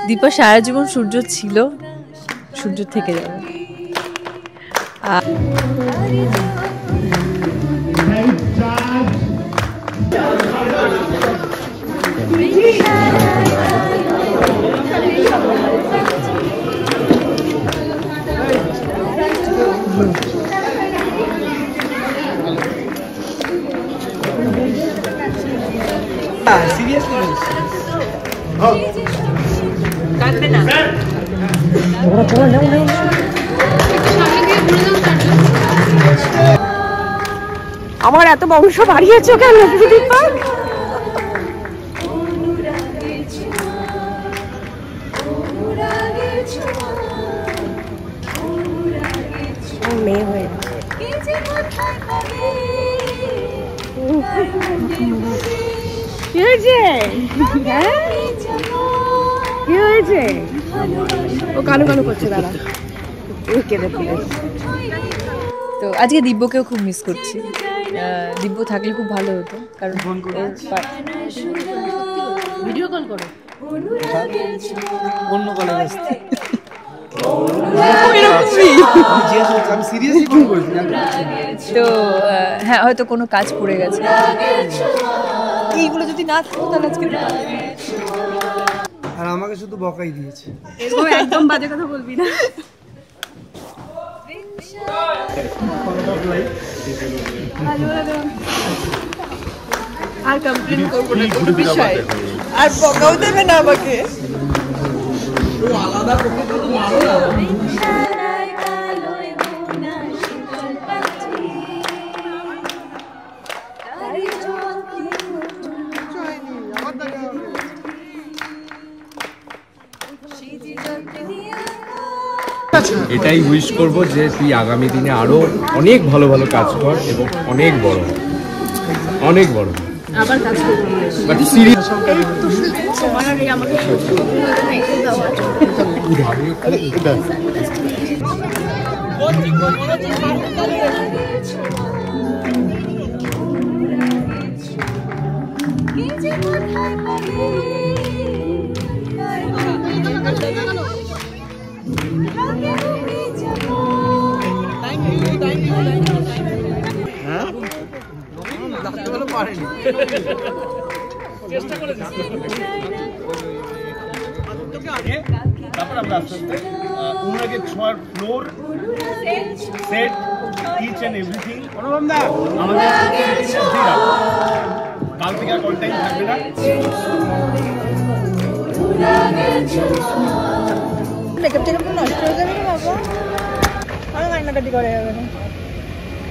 দীপা সারা জীবন সূর্য ছিল, সূর্য থেকে যাবে। আমার এত বংশ বাড়িয়েছো কেন দীপা? মেয়ে হয়ে কি হয়েছে? কি হয়েছে? ও কানু কানু করছে, দাঁড়া কেঁদে ফেলে। তো আজকে দিব্যকেও খুব মিস করছি। দিব্য থাকলে খুব ভালো হতো, কারণ ভিডিও কল করো অন্য কলে আসতে। তো হ্যাঁ, হয়তো কোনো কাজ পড়ে গেছে। এইগুলো যদি না থাকতো তাহলে আজকে আর আমাকে শুধু বকাই দিয়েছে। একদম বাজে কথা বলবি না। আর কমপ্লেন করবো না কোনো বিষয়ে, আর বকাও দেবে না আমাকে। এটাই উইশ করব যে তুই আগামী দিনে আরো অনেক ভালো ভালো কাজ কর এবং অনেক বড় আবার কাজ করবো। বাট সিরিয়াস তারপর আমরা আস্তে আস্তে উমরাকে ছোঁয়ার floor set each and everything আমাদের কাল থেকে আর কল টাইম থাকবে না। মেকআপ টেকআপ নষ্ট হয়ে যাবে না বাবা, আমার কান্নাকাটি করে যাবে না।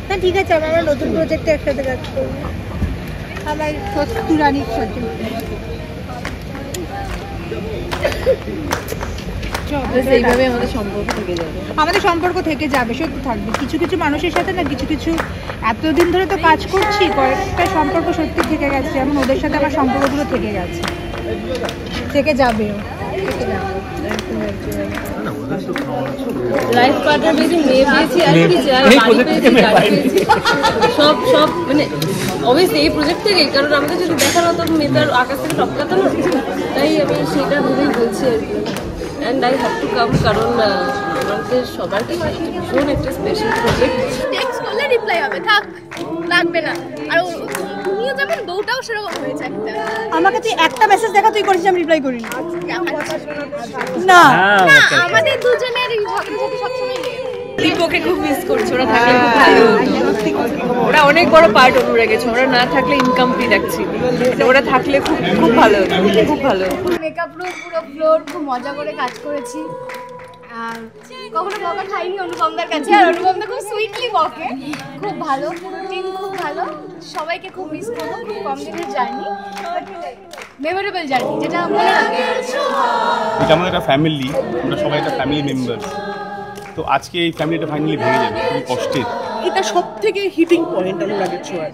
না ঠিক আছে, আমরা নতুন প্রজেক্টে একসাথে কাজ করবো। আমার কস্তুরানির সাথে এইভাবে আমাদের সম্পর্ক থেকে যাবে। আমাদের সম্পর্ক থেকে যাবে, সত্যি থাকবে। কিছু কিছু মানুষের সাথে না, কিছু কিছু এতদিন ধরে তো কাজ করছি, কয়েকটা সম্পর্ক সত্যি থেকে গেছে। যেমন ওদের সাথে আমার সম্পর্কগুলো থেকে গেছে, থেকে যাবেও। লাইফ পার্টনার পেয়েছি, মেয়ে পেয়েছি, আর কি চাই, বাড়ি পেয়েছি, গাড়ি পেয়েছি, সব সব মানে অবভিয়াসলি এই প্রজেক্ট থেকেই। কারণ আমাদের যদি দেখার হতো মেয়েটার আকাশ থেকে টপকাতো না, তাই আমি সেটা ভেবেই বলছি আর কি। And I have to come, কারণ আমাদের সবারকে ভীষণ একটা স্পেশাল প্রজেক্ট। টেক্সট করলে রিপ্লাই হবে, থাক লাগবে না। আর তুমিও যেমন বউটাও সেরকম হয়েছে একটা। আমাকে তুই একটা মেসেজ দেখা তুই করেছিস, আমি রিপ্লাই করিনি। না না, আমাদের দুজনের ঝগড়াঝাটি সবসময় দীপকে খুব মিস করছে। ওরা থাকলে খুব ভালো হতো। ওরা অনেক বড় পার্ট অনুরাগ গেছে। ওরা না থাকলে ইনকমপ্লিট অ্যাকচুয়ালি। ওরা থাকলে খুব খুব ভালো হতো, খুব ভালো। মেকআপ রুম পুরো ফ্লোর খুব মজা করে কাজ করেছি। আর কখনো বকা খাইনি অনুপমদার কাছে, আর অনুপমদা খুব সুইটলি বকে। খুব ভালো, পুরো টিম খুব ভালো। সবাইকে খুব মিস করবো, খুব কম দিনের জার্নি। মেমোরেবল জার্নি, যেটা মনে রাখে। এটা আমাদের একটা ফ্যামিলি, আমরা সবাই একটা ফ্যামিলি মেম্বার। তো আজকে এই ফ্যামিলিটা ফাইনালি ভেঙে যাবে, খুবই কষ্টের। এটা সব থেকে হিটিং পয়েন্ট অনুরাগের ছোঁয়া।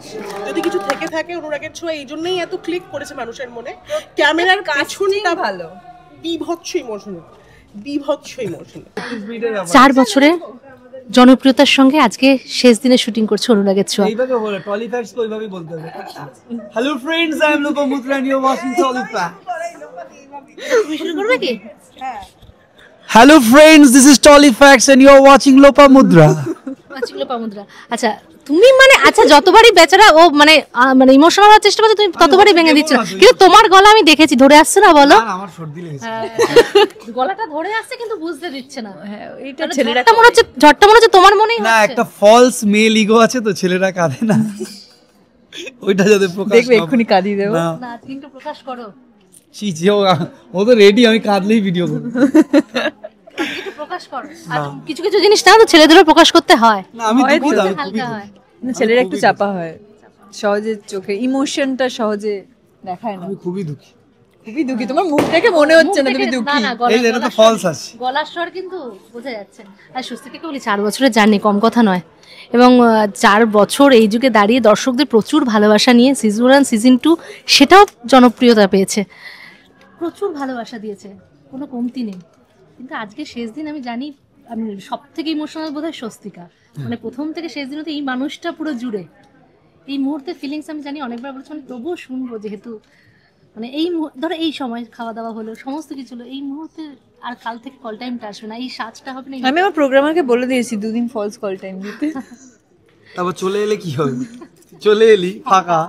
যদি কিছু থেকে থাকে অনুরাগের ছোঁয়া এই জন্যই এত ক্লিক করেছে মানুষের মনে। ক্যামেরার পেছনটা ভালো, বিভৎস ইমোশনাল, বিভৎস ইমোশনাল। 4 বছরের জনপ্রিয়তার সঙ্গে আজকে শেষ দিনে শুটিং করছে অনুরাগের ছোঁয়া। এইভাবে বলে টলিফ্যাক্স কো এইভাবে বলতে হবে। Hello friends, I am Lopamudra and you are watching Tollyfacts. তুমি শুরু করবে কি? Hello friends, this is Tollyfacts and you are watching Lopamudra. Watching Lopamudra. আচ্ছা তুমি মানে আচ্ছা যতবারই বেচারা ও মানে মানে ইমোশনাল হওয়ার চেষ্টা করছে তুমি ততবারই ভেঙে দিচ্ছ, কিন্তু তোমার গলা আমি দেখেছি ধরে আসছে না, বলো? না আমার সর্দি লেগেছে। গলাটা ধরে আসছে কিন্তু বুঝতে দিচ্ছে না। হ্যাঁ এইটা ছেলেটা মনে হচ্ছে ঝটটা মনে হচ্ছে তোমার মনেই হচ্ছে। না একটা ফলস মেল ইগো আছে তো, ছেলেরা কাঁদে না, ওইটা যদি প্রকাশ দেখবে এক্ষুনি কাঁদিয়ে দেবো। না কিন্তু প্রকাশ করো। চিচি ও তো রেডি, আমি কাঁদলেই ভিডিও করব। একটু প্রকাশ করো। আর কিছু কিছু জিনিস না তো ছেলেদেরও প্রকাশ করতে হয়। না আমি দুঃখিত, আমি হালকা খুবই হয়। ছেলেরা একটু চাপা হয়, সহজে চোখে ইমোশনটা সহজে দেখায় না। আমি খুবই দুঃখী। খুবই দুঃখী, তোমার মুখ দেখে মনে হচ্ছে না তুমি দুঃখী। এই এটা তো ফলস আছে, গলার স্বর কিন্তু বোঝা যাচ্ছে। আর স্বস্তিকে বলি 4 বছরের জার্নি কম কথা নয়, এবং 4 বছর এই যুগে দাঁড়িয়ে দর্শকদের প্রচুর ভালোবাসা নিয়ে সিজন 1 সিজন 2 সেটাও জনপ্রিয়তা পেয়েছে, প্রচুর ভালোবাসা দিয়েছে, কোনো কমতি নেই। কিন্তু আজকে শেষ দিন আমি জানি আমি সব থেকে ইমোশনাল বোধহয় স্বস্তিকা, মানে প্রথম থেকে শেষ দিন এই মানুষটা পুরো জুড়ে এই মুহূর্তে ফিলিংস আমি জানি অনেকবার বলছি, মানে তবুও শুনবো, যেহেতু মানে এই ধরো এই সময় খাওয়া দাওয়া হলো সমস্ত কিছু হলো, এই মুহূর্তে আর কাল থেকে কল টাইমটা আসবে না, এই সাজটা হবে না। আমি আমার প্রোগ্রামারকে বলে দিয়েছি 2 দিন ফলস কল টাইম দিতে। তারপর চলে এলে কি হবে? চলে এলি ফাঁকা,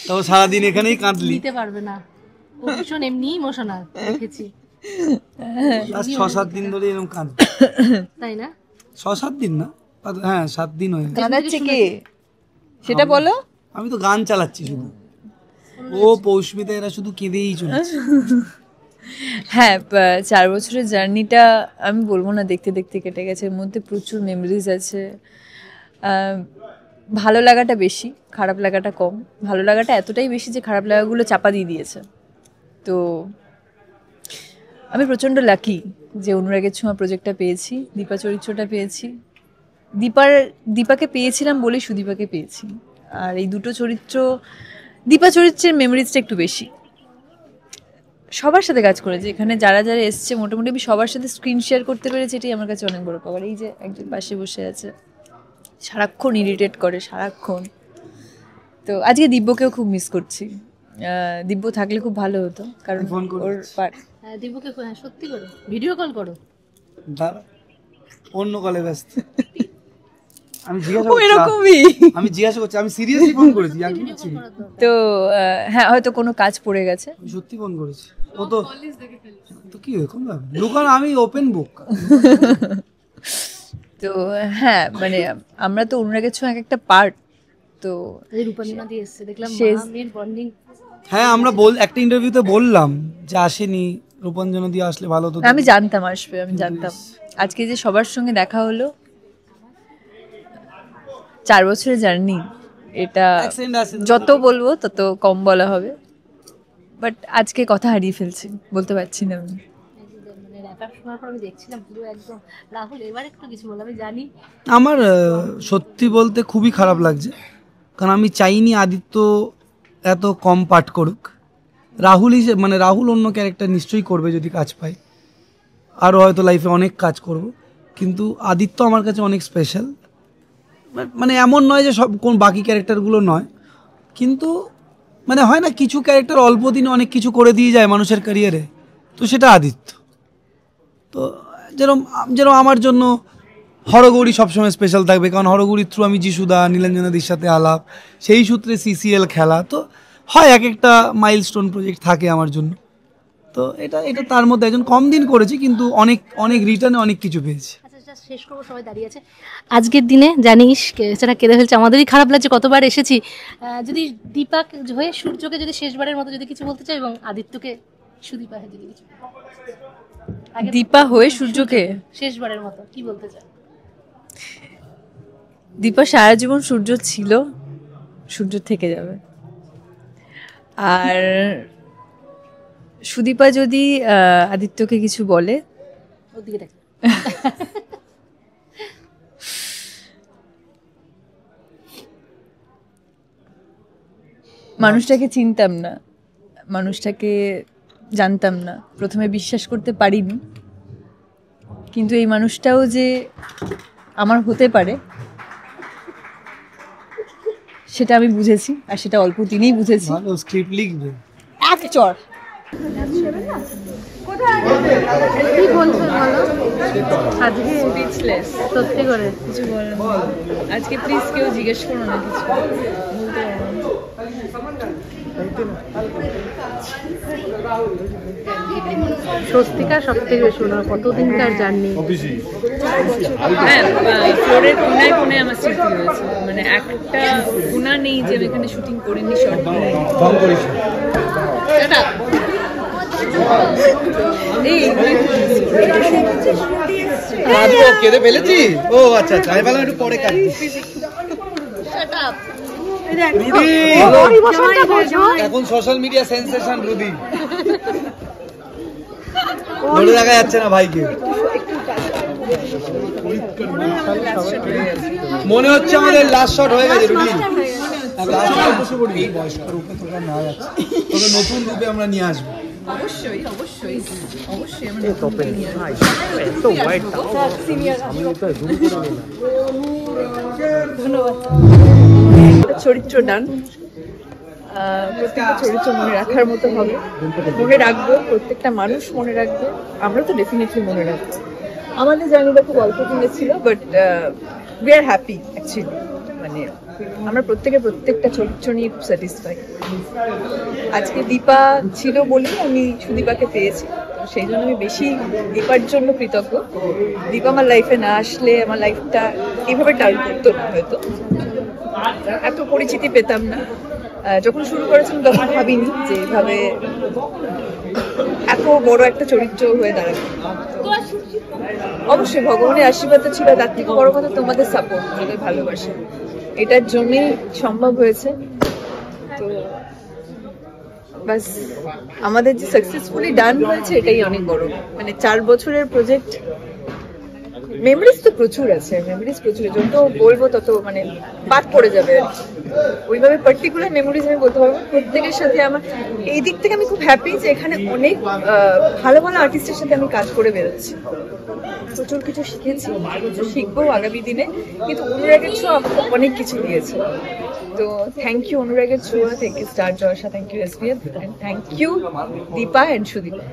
তারপর সারাদিন এখানেই কাঁদলি। দিতে পারবে না, ও ভীষণ এমনি ইমোশনাল দেখেছি। 6-7 দিন ধরে এরকম কাঁদ, তাই না? 6-7 দিন না, হ্যাঁ 7 দিন হয়ে গেছে। কাঁদাচ্ছে কে সেটা বলো। আমি তো গান চালাচ্ছি শুধু, ও পৌষ্মিতা এরা শুধু কেঁদেই চলেছে। হ্যাঁ 4 বছরের জার্নিটা আমি বলবো না দেখতে দেখতে কেটে গেছে, এর মধ্যে প্রচুর মেমোরিজ আছে। ভালো লাগাটা বেশি, খারাপ লাগাটা কম। ভালো লাগাটা এতটাই বেশি যে খারাপ লাগাগুলো চাপা দিয়ে দিয়েছে। তো আমি প্রচণ্ড লাকি যে অনুরাগের ছোঁয়া প্রজেক্টটা পেয়েছি, দীপা চরিত্রটা পেয়েছি। দীপাকে পেয়েছিলাম বলেই সুদীপাকে পেয়েছি। আর এই দুটো চরিত্র, দীপা চরিত্রের মেমোরিজটা একটু বেশি। সবার সাথে কাজ করেছি, এখানে যারা যারা এসছে মোটামুটি আমি সবার সাথে স্ক্রিন শেয়ার করতে পেরেছি, এটাই আমার কাছে অনেক বড় পাওয়ার। এই যে একজন পাশে বসে আছে, সারাক্ষণ ইরিটেট করে সারাক্ষণ। তো আজকে দিব্যকেও খুব মিস করছি। দিব্য থাকলে খুব ভালো হতো, কারণ ওর দিব্যকে সত্যি করে ভিডিও কল করো, অন্য কলে ব্যস্ত। আমি জিজ্ঞাসা করছি, আমি সিরিয়াসলি ফোন করেছি। তো হ্যাঁ হয়তো কোনো কাজ পড়ে গেছে, আমি সত্যি ফোন করেছি। ও তো কি এরকম লুকান, আমি ওপেন বুক। তো হ্যাঁ মানে আমরা তো অনুরাগের ছোঁয়া একটা পার্ট। তো রূপাঞ্জনা দিয়ে এসেছে দেখলাম, মেয়ের বন্ডিং। হ্যাঁ আমরা একটা ইন্টারভিউতে বললাম যে আসেনি, রূপাঞ্জনা দিয়ে আসলে ভালো হতো। আমি জানতাম আসবে, আমি জানতাম। আজকে যে সবার সঙ্গে দেখা হলো, 4 বছরের জার্নি, এটা যত বলবো তত কম বলা হবে। বাট আজকে কথা হারিয়ে ফেলছি, বলতে পারছি না আমি। আমার সত্যি বলতে খুবই খারাপ লাগছে, কারণ আমি চাইনি আদিত্য এত কম পাঠ করুক। রাহুল অন্য ক্যারেক্টার নিশ্চয়ই করবে যদি কাজ পায়, আরও হয়তো লাইফে অনেক কাজ করব, কিন্তু আদিত্য আমার কাছে অনেক স্পেশাল। মানে এমন নয় যে সব কোন বাকি ক্যারেক্টারগুলো নয়, কিন্তু মানে হয় না কিছু ক্যারেক্টার অল্প দিনে অনেক কিছু করে দিয়ে যায় মানুষের ক্যারিয়ারে, তো সেটা আদিত্য। তো যেরকম আমার জন্য হরগৌরী সবসময় স্পেশাল থাকবে, কারণ হরগৌরীর থ্রু আমি যিশুদা নীলাঞ্জনাদির সাথে আলাপ, সেই সূত্রে CCL খেলা, তো হয় এক একটা মাইলস্টোন প্রজেক্ট থাকে আমার জন্য। তো এটা তার মধ্যে একজন, কম দিন করেছি কিন্তু অনেক অনেক রিটার্নে অনেক কিছু পেয়েছি। শেষ করবো, সবাই দাঁড়িয়ে আছে আজকের দিনে, জানিস সেটা কেঁদে ফেলছে, আমাদেরই খারাপ লাগছে, কতবার এসেছি। যদি দীপা হয়ে সূর্যকে যদি শেষবারের মতো যদি কিছু বলতে চাই, এবং আদিত্যকে সুদীপা যদি কিছু, দীপা হয়ে সূর্যকে শেষবারের মতো কি বলতে চাই? দীপা সারা জীবন সূর্য ছিল, সূর্য থেকে যাবে। আর সুদীপা যদি আদিত্যকে কিছু বলে, ওদিকে দেখ। মানুষটাকে চিনতাম না, মানুষটাকে জানতাম না, প্রথমে বিশ্বাস করতে পারিনি, কিন্তু এই মানুষটাও যে আমার হতে পারে সেটা আমি বুঝেছি, আর সেটা অল্প দিনেই বুঝেছি। ভালো স্ক্রিপ্ট লিখবে। অ্যাক্টর কি বলছো বলো আজকে? স্পিচলেস, সত্যি করে কিছু বলার নেই। আজকে প্লিজ কেউ জিজ্ঞেস করো না কিছু, বলতে পারবো না। স্বস্তিকা সব থেকে বেশি ওনার কতদিনকার জার্নি। হ্যাঁ, ফ্লোরের কোনায় কোনায় আমার স্মৃতি রয়েছে, মানে একটা কোনা নেই যে আমি এখানে শুটিং করিনি, শর্ট কেঁদে ফেলেছি। ও আচ্ছা আচ্ছা, আমি ভাবলাম একটু পরে কাটবি। এখন সোশ্যাল মিডিয়া সেন্সেশন রুদি, ধরে রাখা যাচ্ছে না ভাইকে। মনে হচ্ছে আমাদের লাস্ট শট হয়ে গেছে রুদি। এই বয়স্ক রূপে তোকে না যাচ্ছে, তোকে নতুন রূপে আমরা নিয়ে আসবো। অবশ্যই অবশ্যই অবশ্যই চরিত্র ডান, প্রত্যেকটা চরিত্র মনে রাখার মতো হবে, মনে রাখবো, প্রত্যেকটা মানুষ মনে রাখবে, আমরা তো ডেফিনেটলি মনে রাখবো। আমাদের জার্নিটা খুব অল্প দিনে ছিল, but we are happy actually, মানে আমরা প্রত্যেকটা চরিত্র নিয়ে খুব স্যাটিসফাই। আজকে দীপা ছিল বলেই আমি সুদীপাকে পেয়েছি, সেই জন্য আমি বেশি দীপার জন্য কৃতজ্ঞ। দীপা আমার লাইফে না আসলে আমার লাইফটা এইভাবে টার্ন করতো না, হয়তো এত পরিচিতি পেতাম না। যখন শুরু করেছিলাম তখন ভাবিনি যে এইভাবে এত বড় একটা চরিত্র হয়ে দাঁড়াবে। অবশ্যই ভগবানের আশীর্বাদ ছিল, তার থেকে বড় কথা তোমাদের সাপোর্ট, তোমাদের ভালোবাসা, এটার জন্যই সম্ভব হয়েছে। তো বাস আমাদের যে সাকসেসফুলি ডান হয়েছে এটাই অনেক বড়, মানে 4 বছরের প্রজেক্ট। মেমোরিজ তো প্রচুর আছে, মেমোরিজ প্রচুর, যত বলবো তত মানে বাদ পড়ে যাবে। ওইভাবে পার্টিকুলার মেমোরিজ আমি বলতে পারবো। প্রত্যেকের সাথে আমার এই দিক থেকে আমি খুব হ্যাপি যে এখানে অনেক ভালো ভালো আর্টিস্টের সাথে আমি কাজ করে বেরোচ্ছি, প্রচুর কিছু শিখেছি, প্রচুর শিখবো আগামী দিনে। কিন্তু অনুরাগের ছোঁয়া আমাকে অনেক কিছু দিয়েছে, তো থ্যাংক ইউ অনুরাগের ছোঁয়া, thank you star Jalsha, thank you SPF, thank you Dipa and Sudipa.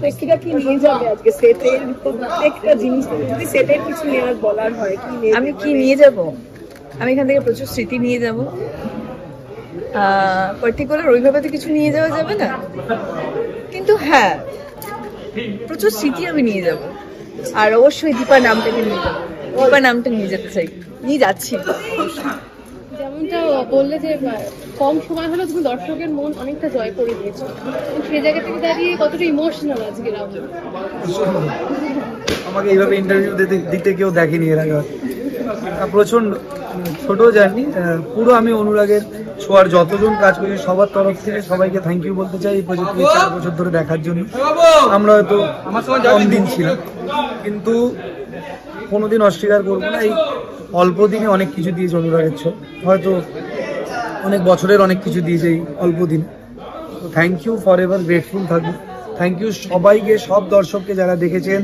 Swastika কি নিয়ে যাবে আজকে সেটের প্রত্যেকটা জিনিস? যদি সেটের কিছু নেওয়ার বলার হয়, কি আমি কি নিয়ে যাব? আমি এখান থেকে প্রচুর স্মৃতি নিয়ে যাব, পার্টিকুলার ওইভাবে তো কিছু নিয়ে যাওয়া যাবে না, কিন্তু হ্যাঁ প্রচুর স্মৃতি আমি নিয়ে যাব। আর অবশ্যই দীপা নামটাকে নিয়ে যাবো, দীপা নামটা নিয়ে যেতে চাই, নিয়ে যাচ্ছি। যেমনটা বললে যে কম সময় হলেও তুমি দর্শকের মন অনেকটা জয় করে দিয়েছো, সেই জায়গা থেকে দাঁড়িয়ে কতটা ইমোশনাল আজকে রাহুল? আমাকে এইভাবে ইন্টারভিউ দিতে কেউ দেখেনি এর আগে, প্রচন্ড ছোট জার্নি। পুরো আমি অনুরাগের ছোঁয়ার যতজন কাজ করেছি সবার তরফ থেকে সবাইকে থ্যাংক ইউ বলতে চাই এই প্রজেক্টকে 4 বছর ধরে দেখার জন্য। আমরা হয়তো কম দিন ছিলাম, কিন্তু কোনোদিন অস্বীকার করবো না, এই অল্প দিনে অনেক কিছু দিয়েছে অনুরাগের ছোঁয়া, হয়তো অনেক বছরের অনেক কিছু দিয়েছে এই অল্প দিনে। Thank you, forever grateful থাকবো। থ্যাংক ইউ সবাইকে, সব দর্শককে যারা দেখেছেন,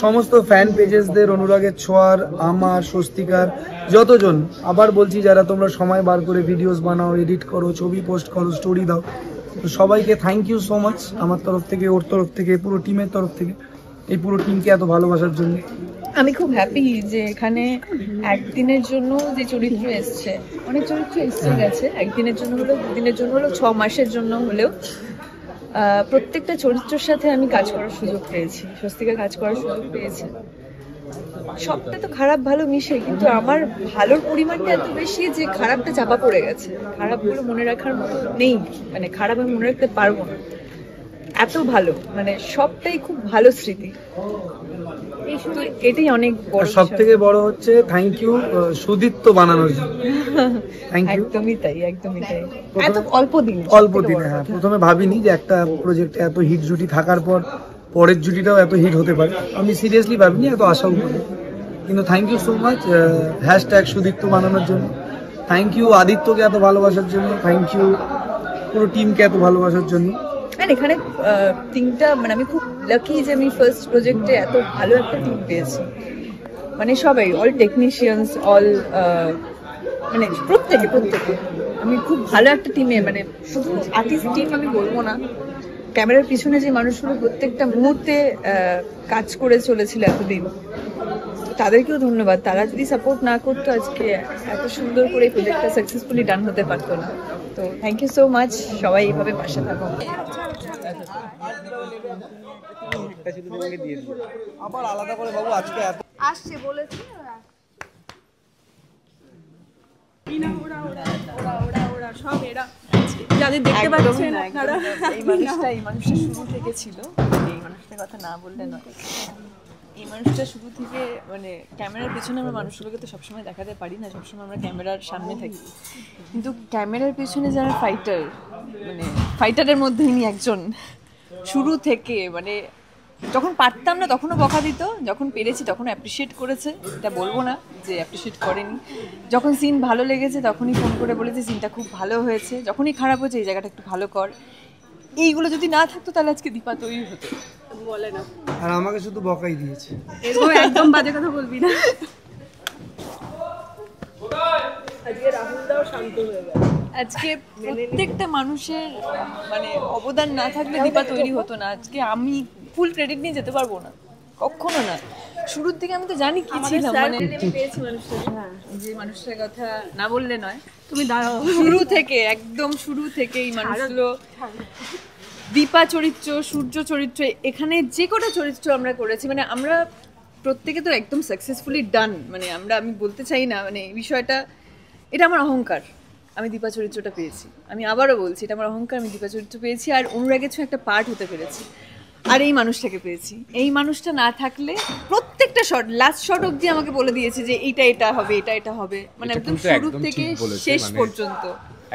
সমস্ত ফ্যান পেজেসদের, অনুরাগের ছোঁয়ার, আমার, স্বস্তিকার, যতজন, আবার বলছি যারা তোমরা সময় বার করে ভিডিওস বানাও, এডিট করো, ছবি পোস্ট করো, স্টোরি দাও, তো সবাইকে থ্যাংক ইউ সো মাচ আমার তরফ থেকে, ওর তরফ থেকে, পুরো টিমের তরফ থেকে, এই পুরো টিমকে এত ভালোবাসার জন্য। আমি খুব হ্যাপি যে এখানে একদিনের জন্য যে চরিত্র এসছে, অনেক চরিত্র এসছে গেছে, একদিনের জন্য হলেও, 2 দিনের জন্য হলেও, 6 মাসের জন্য হলেও প্রত্যেকটা চরিত্রের সাথে আমি কাজ করার সুযোগ পেয়েছি, স্বস্তিকা কাজ করার সুযোগ পেয়েছে। সবটা তো খারাপ ভালো মিশে, কিন্তু আমার ভালোর পরিমাণটা এত বেশি যে খারাপটা চাপা পড়ে গেছে। খারাপগুলো মনে রাখার মতো নেই, মানে খারাপ আমি মনে রাখতে পারবো না, এত ভালো, মানে সবটাই খুব ভালো স্মৃতি। তো এটাই অনেক বড়। সব থেকে বড় হচ্ছে থ্যাংক ইউ সুদীপ্ত বানানোর জন্য। Thank you. একদমই তাই, একদমই তাই। এত অল্প দিনে, হ্যাঁ, প্রথমে ভাবিনি যে একটা প্রজেক্টে এত হিট জুটি থাকার পর পরের জুটিটাও এত হিট হতে পারে। আমি সিরিয়াসলি ভাবিনি, এত আশাও করি। কিন্তু thank you so much hashtag Sudipta বানানোর জন্য। থ্যাংক ইউ আদিত্যকে এত ভালোবাসার জন্য। থ্যাংক ইউ পুরো টিমকে এত ভালোবাসার জন্য। এখানে টিমটা, মানে আমি খুব লাকি যে আমি ফার্স্ট প্রজেক্টে এত ভালো একটা টিম পেয়েছি। মানে সবাই, অল টেকনিশিয়ানস, অল মানে প্রত্যেকে আমি খুব ভালো একটা টিমে, মানে শুধু আর্টিস্ট টিম আমি বলবো না, ক্যামেরার পিছনে যে মানুষগুলো প্রত্যেকটা মুহূর্তে কাজ করে চলেছিল এতদিন, তাদেরকেও ধন্যবাদ। তারা যদি সাপোর্ট না করতো আজকে এত সুন্দর করে এই প্রজেক্টটা সাকসেসফুলি ডান হতে পারতো না। তো থ্যাংক ইউ সো মাচ, সবাই এইভাবে পাশে থাকো। আবার আলাদা করে বাবু আজকে আসছে বলেছি যাদের দেখতে পাচ্ছেন আপনারা, এই মানুষটা শুরু থেকে ছিল, এই মানুষটার কথা না বললে নয়। এই মানুষটা শুরু থেকে, মানে ক্যামেরার পেছনে আমরা মানুষগুলোকে তো সবসময় দেখাতে পারি না, সবসময় আমরা ক্যামেরার সামনে থাকি, কিন্তু ক্যামেরার পেছনে যারা ফাইটার, মানে ফাইটারের মধ্যে ইনি একজন। শুরু থেকে, মানে যখন পারতাম না তখনও বকা দিত, যখন পেরেছি তখন অ্যাপ্রিসিয়েট করেছে, এটা বলবো না যে অ্যাপ্রিসিয়েট করেনি। যখন সিন ভালো লেগেছে তখনই ফোন করে বলেছে সিনটা খুব ভালো হয়েছে, যখনই খারাপ হয়েছে এই জায়গাটা একটু ভালো কর। এইগুলো যদি না থাকতো তাহলে আজকে দীপা তৈরি হতো, বলে না। আর আমাকে শুধু বকাই দিয়েছে। এরকম একদম বাজে কথা বলবি না। আজকে রাহুলদাও শান্ত হয়ে গেল। আজকে প্রত্যেকটা মানুষের মানে অবদান না থাকলে দীপা তৈরি হতো না। আজকে আমি ফুল ক্রেডিট নিয়ে যেতে পারবো না, কখনো না। শুরুর দিকে আমি তো জানি কি ছিলাম, মানে পেয়েছি মানুষটাকে, যে মানুষটার কথা না বললে নয়। তুমি দাঁড়াও। শুরু থেকে, একদম শুরু থেকে এই মানুষগুলো, দীপা চরিত্র, সূর্য চরিত্র, এখানে যে কটা চরিত্র আমরা করেছি, মানে আমরা প্রত্যেকে তো একদম সাকসেসফুলি ডান। মানে আমি বলতে চাই না, মানে এই বিষয়টা, এটা আমার অহংকার, আমি দীপা চরিত্রটা পেয়েছি। আমি আবারও বলছি, এটা আমার অহংকার, আমি দীপা চরিত্র পেয়েছি আর অনুরাগের ছোঁয়া একটা পার্ট হতে পেরেছি। আর এই মানুষটাকে পেয়েছি। এই মানুষটা না থাকলে প্রত্যেকটা শট, লাস্ট শট অবধি আমাকে বলে দিয়েছে যে এটা হবে, এটা হবে, মানে একদম শুরু থেকে শেষ পর্যন্ত।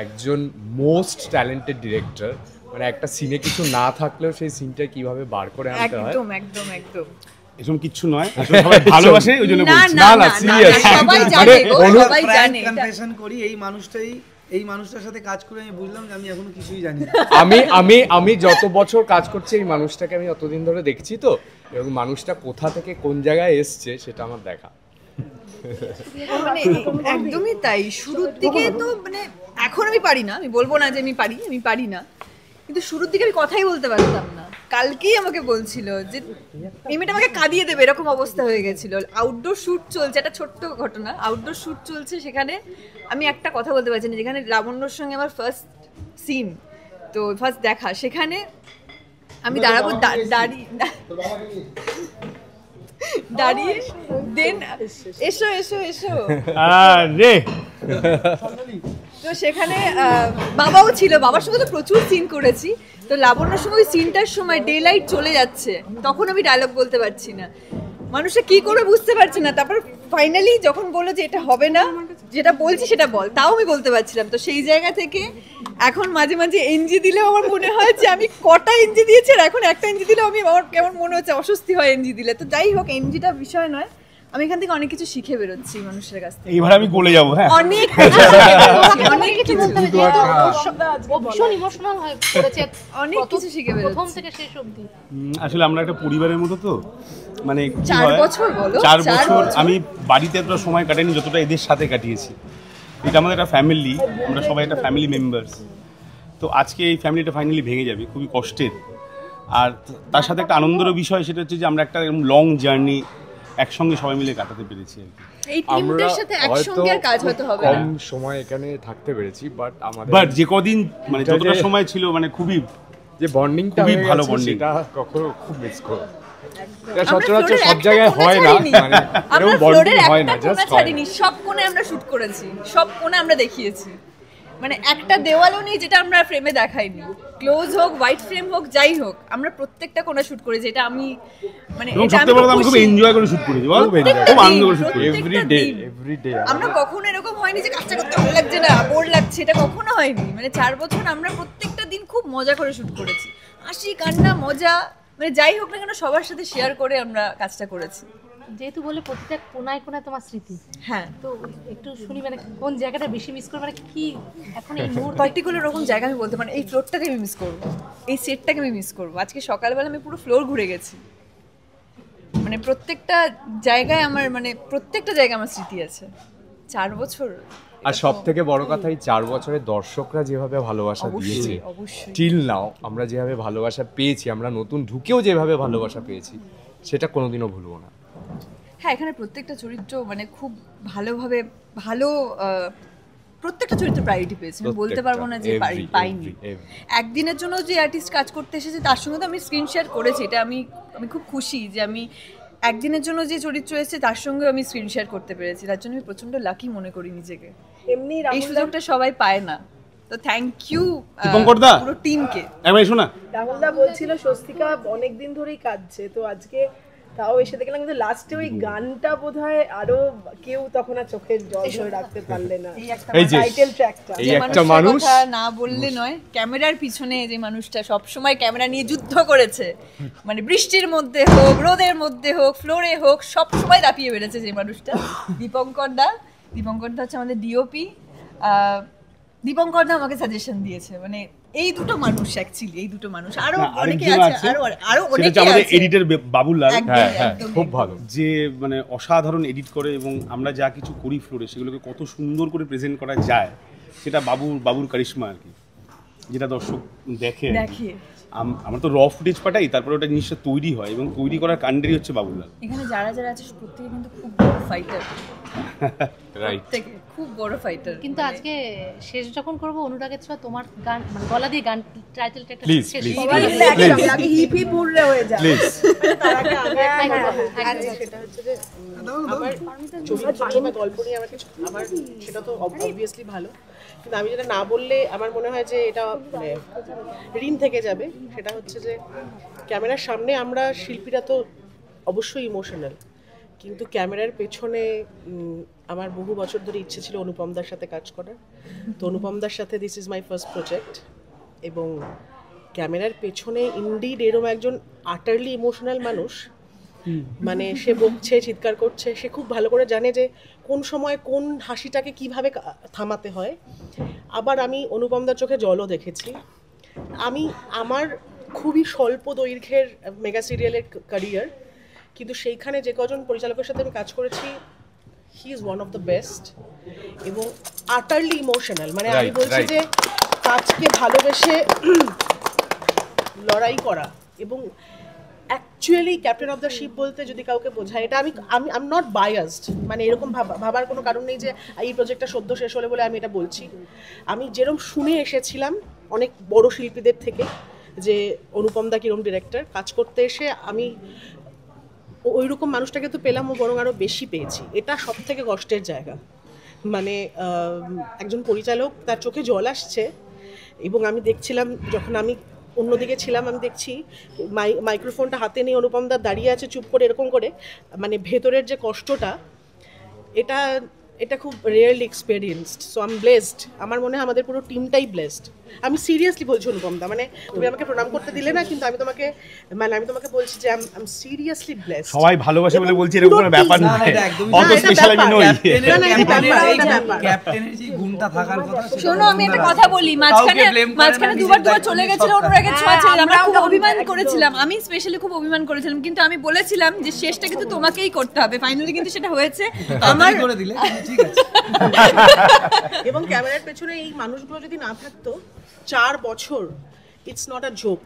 একজন মোস্ট ট্যালেন্টেড ডিরেক্টর, মানে একটা সিনে কিছু না থাকলেও সেই সিনটা কিভাবে বার করে আনতে হয়, একদম একদম একদম এরকম কিচ্ছু নয়, আসলে সবাই ভালোবাসে ওই জন্য বলছি। না সিরিয়াস, সবাই জানে, সবাই জানে। কনফেশন করি, এই মানুষটার সাথে কাজ করে আমি বুঝলাম যে আমি এখনো কিছুই জানি না। আমি যত বছর কাজ করছি এই মানুষটাকে আমি অতদিন ধরে দেখছি, তো এবং মানুষটা কোথা থেকে কোন জায়গায় এসছে সেটা আমার দেখা। মানে একদমই তাই, শুরুর দিকে তো, মানে এখন আমি পারি না, আমি বলবো না যে আমি পারি না, কিন্তু শুরুর দিকে আমি কথাই বলতে পারতাম না। কালকেই আমাকে বলছিল যে এই মেয়েটা আমাকে কাঁদিয়ে দেবে, এরকম অবস্থা হয়ে গেছিল। আউটডোর শ্যুট চলছে, একটা ছোট্ট ঘটনা, আউটডোর শ্যুট চলছে, সেখানে আমি একটা কথা বলতে পারছি না, যেখানে লাবণ্যর সঙ্গে আমার ফার্স্ট সিন, তো ফার্স্ট দেখা, সেখানে আমি দাঁড়াবো, দাঁড়িয়ে দেন এসো তো সেখানে বাবাও ছিল, বাবার সঙ্গে তো প্রচুর সিন করেছি। তো লাবণ্যর সঙ্গে ওই সিনটার সময় ডে লাইট চলে যাচ্ছে, তখন আমি ডায়লগ বলতে পারছি না, মানুষে কি করে বুঝতে পারছে না। তারপর ফাইনালি যখন বললো যে এটা হবে না, যেটা বলছি সেটা বল, তাও আমি বলতে পারছিলাম। তো সেই জায়গা থেকে এখন মাঝে মাঝে এনজি দিলেও আমার মনে হয় যে আমি কটা এনজি দিয়েছি, আর এখন একটা এনজি দিলেও আমার কেমন মনে হচ্ছে, অস্বস্তি হয় এনজি দিলে। তো যাই হোক, এনজিটা বিষয় নয়, আমি এখান থেকে অনেক কিছু শিখে বেরোচ্ছি মানুষের কাছ থেকে। এইবার আমি গলে যাবো। হ্যাঁ, অনেক কিছু ভীষণ ইমোশনাল হয়ে পড়েছে, অনেক কিছু শিখে বেরোচ্ছি প্রথম থেকে শেষ অবধি। আসলে আমরা একটা পরিবারের মতো, তো মানে 4 বছর বলো, 4 বছর আমি বাড়িতে এতটা সময় কাটাইনি যতটা এদের সাথে কাটিয়েছি। এটা আমাদের একটা ফ্যামিলি, আমরা সবাই একটা ফ্যামিলি মেম্বার্স। তো আজকে এই ফ্যামিলিটা ফাইনালি ভেঙে যাবে, খুবই কষ্টের। আর তার সাথে একটা আনন্দেরও বিষয়, সেটা হচ্ছে যে আমরা একটা লং জার্নি একসঙ্গে সবাই মিলে কাটাতে পেরেছি আর কি। এই টিমটার সাথে একসঙ্গে আর কাজ হতে হবে না। কম সময় এখানে থাকতে পেরেছি, বাট যে কদিন, মানে যতটা সময় ছিল, মানে খুবই যে বন্ডিংটা, খুবই ভালো বন্ডিং, এটা কখনো খুব মিস করব। এটা সচরাচর সব জায়গায় হয় না, মানে এরকম বন্ডিং হয় না। জাস্ট ছাড়িনি, সব কোণে আমরা শুট করেছি, সব কোণে আমরা দেখিয়েছি। মানে একটা দেওয়ালও নেই যেটা আমরা ফ্রেমে দেখাইনি, ক্লোজ হোক হোয়াইট ফ্রেম হোক যাই হোক আমরা প্রত্যেকটা কোণা শুট করেছি। এটা আমি মানে এবং সত্যি বলতে আমি খুব এনজয় করে শুট করেছি, বল খুব আনন্দ করে শুট করেছি। এভরিডে আমরা কখনো এরকম হয়নি যে কাজটা করতে ভালো লাগছে না, বোর লাগছে, এটা কখনো হয়নি। মানে 4 বছর আমরা প্রত্যেকটা দিন খুব মজা করে শুট করেছি, হাসি কান্না মজা, মানে যাই হোক না কেন সবার সাথে শেয়ার করে আমরা কাজটা করেছি। যেহেতু বলে প্রত্যেক কোনায় কোনায় তোমার স্মৃতি, হ্যাঁ তো একটু শুনি মানে কোন জায়গাটা বেশি মিস করো, মানে কি এখন এই মুহূর্তে পার্টিকুলার রকম জায়গা আমি বলতে পারি এই ফ্লোরটাকে আমি মিস করবো, এই সেটটাকে আমি মিস করবো। আজকে সকালবেলা আমি পুরো ফ্লোর ঘুরে গেছি, মানে প্রত্যেকটা জায়গায় আমার মানে প্রত্যেকটা জায়গায় আমার স্মৃতি আছে। 4 বছর আর সব থেকে বড় কথা এই 4 বছরে দর্শকরা যেভাবে ভালোবাসা দিয়েছে, টিল নাও আমরা যেভাবে ভালোবাসা পেয়েছি, আমরা নতুন ঢুকেও যেভাবে ভালোবাসা পেয়েছি, সেটা কোনোদিনও ভুলবো না। হ্যাঁ, এখানে প্রত্যেকটা চরিত্র মানে খুব ভালোভাবে প্রত্যেকটা চরিত্র প্রায়োরিটি পেয়েছে, আমি বলতে পারবো না যে পাইনি। একদিনের জন্য যে আর্টিস্ট কাজ করতে এসেছে তার সঙ্গে তো আমি স্ক্রিন শেয়ার করেছি, এটা আমি খুব খুশি যে আমি একদিনের জন্য যে চরিত্র এসেছে তার সঙ্গে আমি স্ক্রিন শেয়ার করতে পেরেছি, তার জন্য আমি প্রচন্ড লাকি মনে করি নিজেকে। এমনি এই সুযোগটা সবাই পায় না, তো থ্যাংক ইউ পুরো টিমকে। রাহুলদা বলছিল স্বস্তিকা অনেকদিন ধরেই কাঁদছে, তো আজকে তাও এসে দেখলাম কিন্তু লাস্টে ওই গানটা বোধহয় আরো কেউ তখন আর চোখের জল ধরে রাখতে পারলে না, এই যে টাইটেল ট্র্যাকটা। এই একটা মানুষ না বললে নয়, ক্যামেরার পিছনে যে মানুষটা সব সময় ক্যামেরা নিয়ে যুদ্ধ করেছে, মানে বৃষ্টির মধ্যে হোক রোদের মধ্যে হোক ফ্লোরে হোক সব সময় দাপিয়ে বেড়েছে যে মানুষটা, দীপঙ্কর দা হচ্ছে আমাদের ডিওপি। দীপঙ্কর দা আমাকে সাজেশন দিয়েছে, মানে এই দুটো মানুষ অ্যাকচুয়ালি, এই দুটো মানুষ, আরো অনেকে আছে, আরো অনেকে আছে। আমাদের এডিটর বাবুলাল, হ্যাঁ খুব ভালো, যে মানে অসাধারণ এডিট করে, এবং আমরা যা কিছু করি ফ্লোরে সেগুলোকে কত সুন্দর করে প্রেজেন্ট করা যায়, সেটা বাবুর কারিশমা আর কি, যেটা দর্শক দেখে। আমরা তো র ফুটেজ পাঠাই, তারপরে ওটা জিনিসটা তৈরি হয়, এবং তৈরি করার কাণ্ডেরই হচ্ছে বাবুলাল। এখানে যারা আছে প্রত্যেকে কিন্তু খুব বড় ফাইটার, রাইট, খুব বড় ফাইটার। কিন্তু আজকে শেষ যখন করব অনুরাগের ছোঁয়া তোমার গান মানে গলা দিয়ে গান টাইটেলটা একটা শেষ আগে হিপ হিপ উড়ে হয়ে যায় তার আগে সেটা হচ্ছে যে আমার ছবি গল্প নিয়ে আমার কিছু, আমার সেটা তো অবভিয়াসলি ভালো, কিন্তু আমি যেটা না বললে আমার মনে হয় যে এটা মানে ঋণ থেকে যাবে, সেটা হচ্ছে যে ক্যামেরার সামনে আমরা শিল্পীরা তো অবশ্যই ইমোশনাল, কিন্তু ক্যামেরার পেছনে আমার বহু বছর ধরে ইচ্ছে ছিল অনুপমদার সাথে কাজ করার, তো অনুপমদার সাথে this is my first project, এবং ক্যামেরার পেছনে ইনডিড এরকম একজন আটারলি ইমোশনাল মানুষ, মানে সে বকছে চিৎকার করছে, সে খুব ভালো করে জানে যে কোন সময় কোন হাসিটাকে কিভাবে থামাতে হয়। আবার আমি অনুপমদার চোখে জলও দেখেছি। আমি আমার খুবই স্বল্প দৈর্ঘ্যের মেগা সিরিয়ালের ক্যারিয়ার, কিন্তু সেইখানে যে কজন পরিচালকের সাথে আমি কাজ করেছি, he is one of the best এবং আটারলি ইমোশনাল, মানে আমি বলছি যে কাজকে ভালোবেসে লড়াই করা, এবং actually captain of the ship বলতে যদি কাউকে বোঝায়, এটা আমি আই এম নট বায়াসড, মানে এরকম ভাবার কোনো কারণ নেই যে এই প্রজেক্টটা সদ্য শেষ হলে বলে আমি এটা বলছি। আমি যেরকম শুনে এসেছিলাম অনেক বড় শিল্পীদের থেকে যে অনুপম দা কিরম ডিরেক্টর, কাজ করতে এসে আমি ওই রকম মানুষটাকে তো পেলাম, ও বরং আরও বেশি পেয়েছি। এটা সব থেকে কষ্টের জায়গা, মানে একজন পরিচালক তার চোখে জল আসছে, এবং আমি দেখছিলাম যখন আমি অন্যদিকে ছিলাম, আমি দেখছি মাইক্রোফোনটা হাতে নিয়ে অনুপম দা দাঁড়িয়ে আছে চুপ করে এরকম করে, মানে ভেতরের যে কষ্টটা, এটা খুব rarely experienced. So I am blessed, আমার মনে হয় আমাদের পুরো টিমটাই ব্লেসড। আমি সিরিয়াসলি বলছি অনুপম দা, মানে তুমি আমাকে প্রণাম করতে দিলে না, কিন্তু আমি তোমাকে বলছি যে আই এম সিরিয়াসলি ব্লেসড। সবাই ভালোবাসে বলে বলছি এরকম কোনো ব্যাপার না, অত স্পেশাল আমি নই। ক্যাপ্টেনের যে গুণটা থাকার কথা, শোনো আমি একটা কথা বলি, মাঝখানে দুবার চলে গেছিল অনুরাগের ছোঁয়া ছিল, আমরা খুব অভিমান করেছিলাম, আমি স্পেশালি খুব অভিমান করেছিলাম, কিন্তু আমি বলেছিলাম যে শেষটা কিন্তু তোমাকেই করতে হবে, ফাইনালি কিন্তু সেটা হয়েছে। আমার করে দিলে ঠিক আছে। এবং ক্যামেরার পেছনে এই মানুষগুলো যদি না থাকতো, 4 বছর, ইটস নট আ জোক,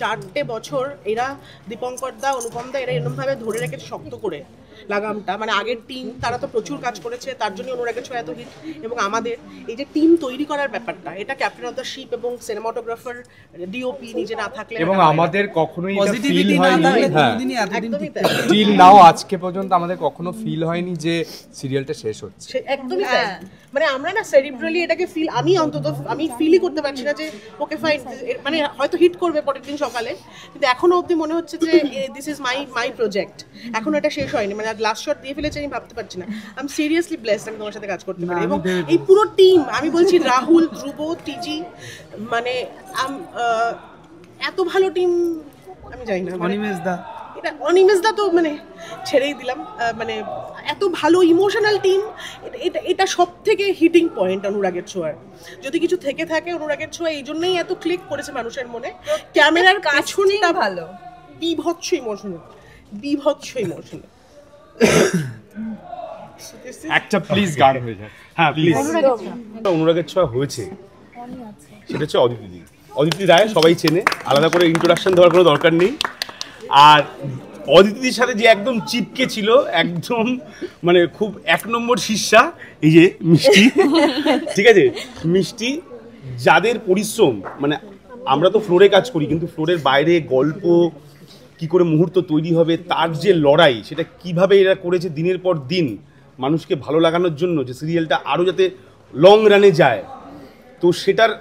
4টে বছর এরা দীপঙ্কর দা, অনুপম দা এরা এরকমভাবে ধরে রেখেছে শক্ত করে লাগামটা। মানে আগের টিম তারা তো প্রচুর কাজ করেছে, তার জন্য অনুরাগের ছোঁয়া এত হিট। এবং আমাদের এই যে টিম তৈরি করার ব্যাপারটা, এটা ক্যাপ্টেন অফ দ্য শিপ এবং সিনেমাটোগ্রাফার ডিওপি নিজে না থাকলে এবং আমাদের কখনোই এটা ফিল পজিটিভিটি না হয়নি, থাকলে হ্যাঁ কোনোদিনই এতদিন একদমই তাই। টিল নাও আজকে পর্যন্ত আমাদের কখনো ফিল হয়নি যে সিরিয়ালটা শেষ হচ্ছে। একদমই তাই। মানে আমরা না সেরিব্রালি এটাকে ফিল, আমি অন্তত আমি ফিলই করতে পারছি না যে ওকে ফাইন, মানে হয়তো হিট করবে পরের দিন সকালে, কিন্তু এখনো অবধি মনে হচ্ছে যে দিস ইজ মাই প্রজেক্ট, এখনো এটা শেষ হয়নি। মানে লাস্ট শট দিয়ে ফেলেছে আমি ভাবতে পারছি না। আই এম সিরিয়াসলি ব্লেসড আমি তোমার সাথে কাজ করতে পারি। এবং এই পুরো টিম, আমি বলছি রাহুল, ধ্রুব, টিজি, মানে এত ভালো টিম আমি জানি না। অনিমেষ দা, এটা অনিমেষ দা তো মানে ছেড়েই দিলাম। মানে এত ভালো ইমোশনাল টিম, এটা সব থেকে হিটিং পয়েন্ট অনুরাগের ছোঁয়ার। যদি কিছু থেকে থাকে অনুরাগের ছোঁয়া এই জন্যই এত ক্লিক করেছে মানুষের মনে। ক্যামেরার কাছনটা ভালো, বিভৎস ইমোশনাল, বিভৎস ইমোশনাল। একটা প্লিজ গান হয়ে যায়। হ্যাঁ প্লিজ। অনুরাগের ছোঁয়া হয়েছে, সেটা হচ্ছে অদিতি। অদিতি রায় সবাই চেনে, আলাদা করে ইন্ট্রোডাকশন দেওয়ার কোনো দরকার নেই। আর অদিতির সাথে যে একদম চিপকে ছিল, একদম মানে খুব 1 নম্বর শিষ্যা, এই যে মিষ্টি, ঠিক আছে, মিষ্টি, যাদের পরিশ্রম, মানে আমরা তো ফ্লোরে কাজ করি, কিন্তু ফ্লোরের বাইরে গল্প কি করে মুহূর্ত তৈরি হবে, তার যে লড়াই, সেটা কিভাবে এরা করেছে দিনের পর দিন মানুষকে ভালো লাগানোর জন্য, যে সিরিয়ালটা আরও যাতে লং রানে যায়। তো সেটার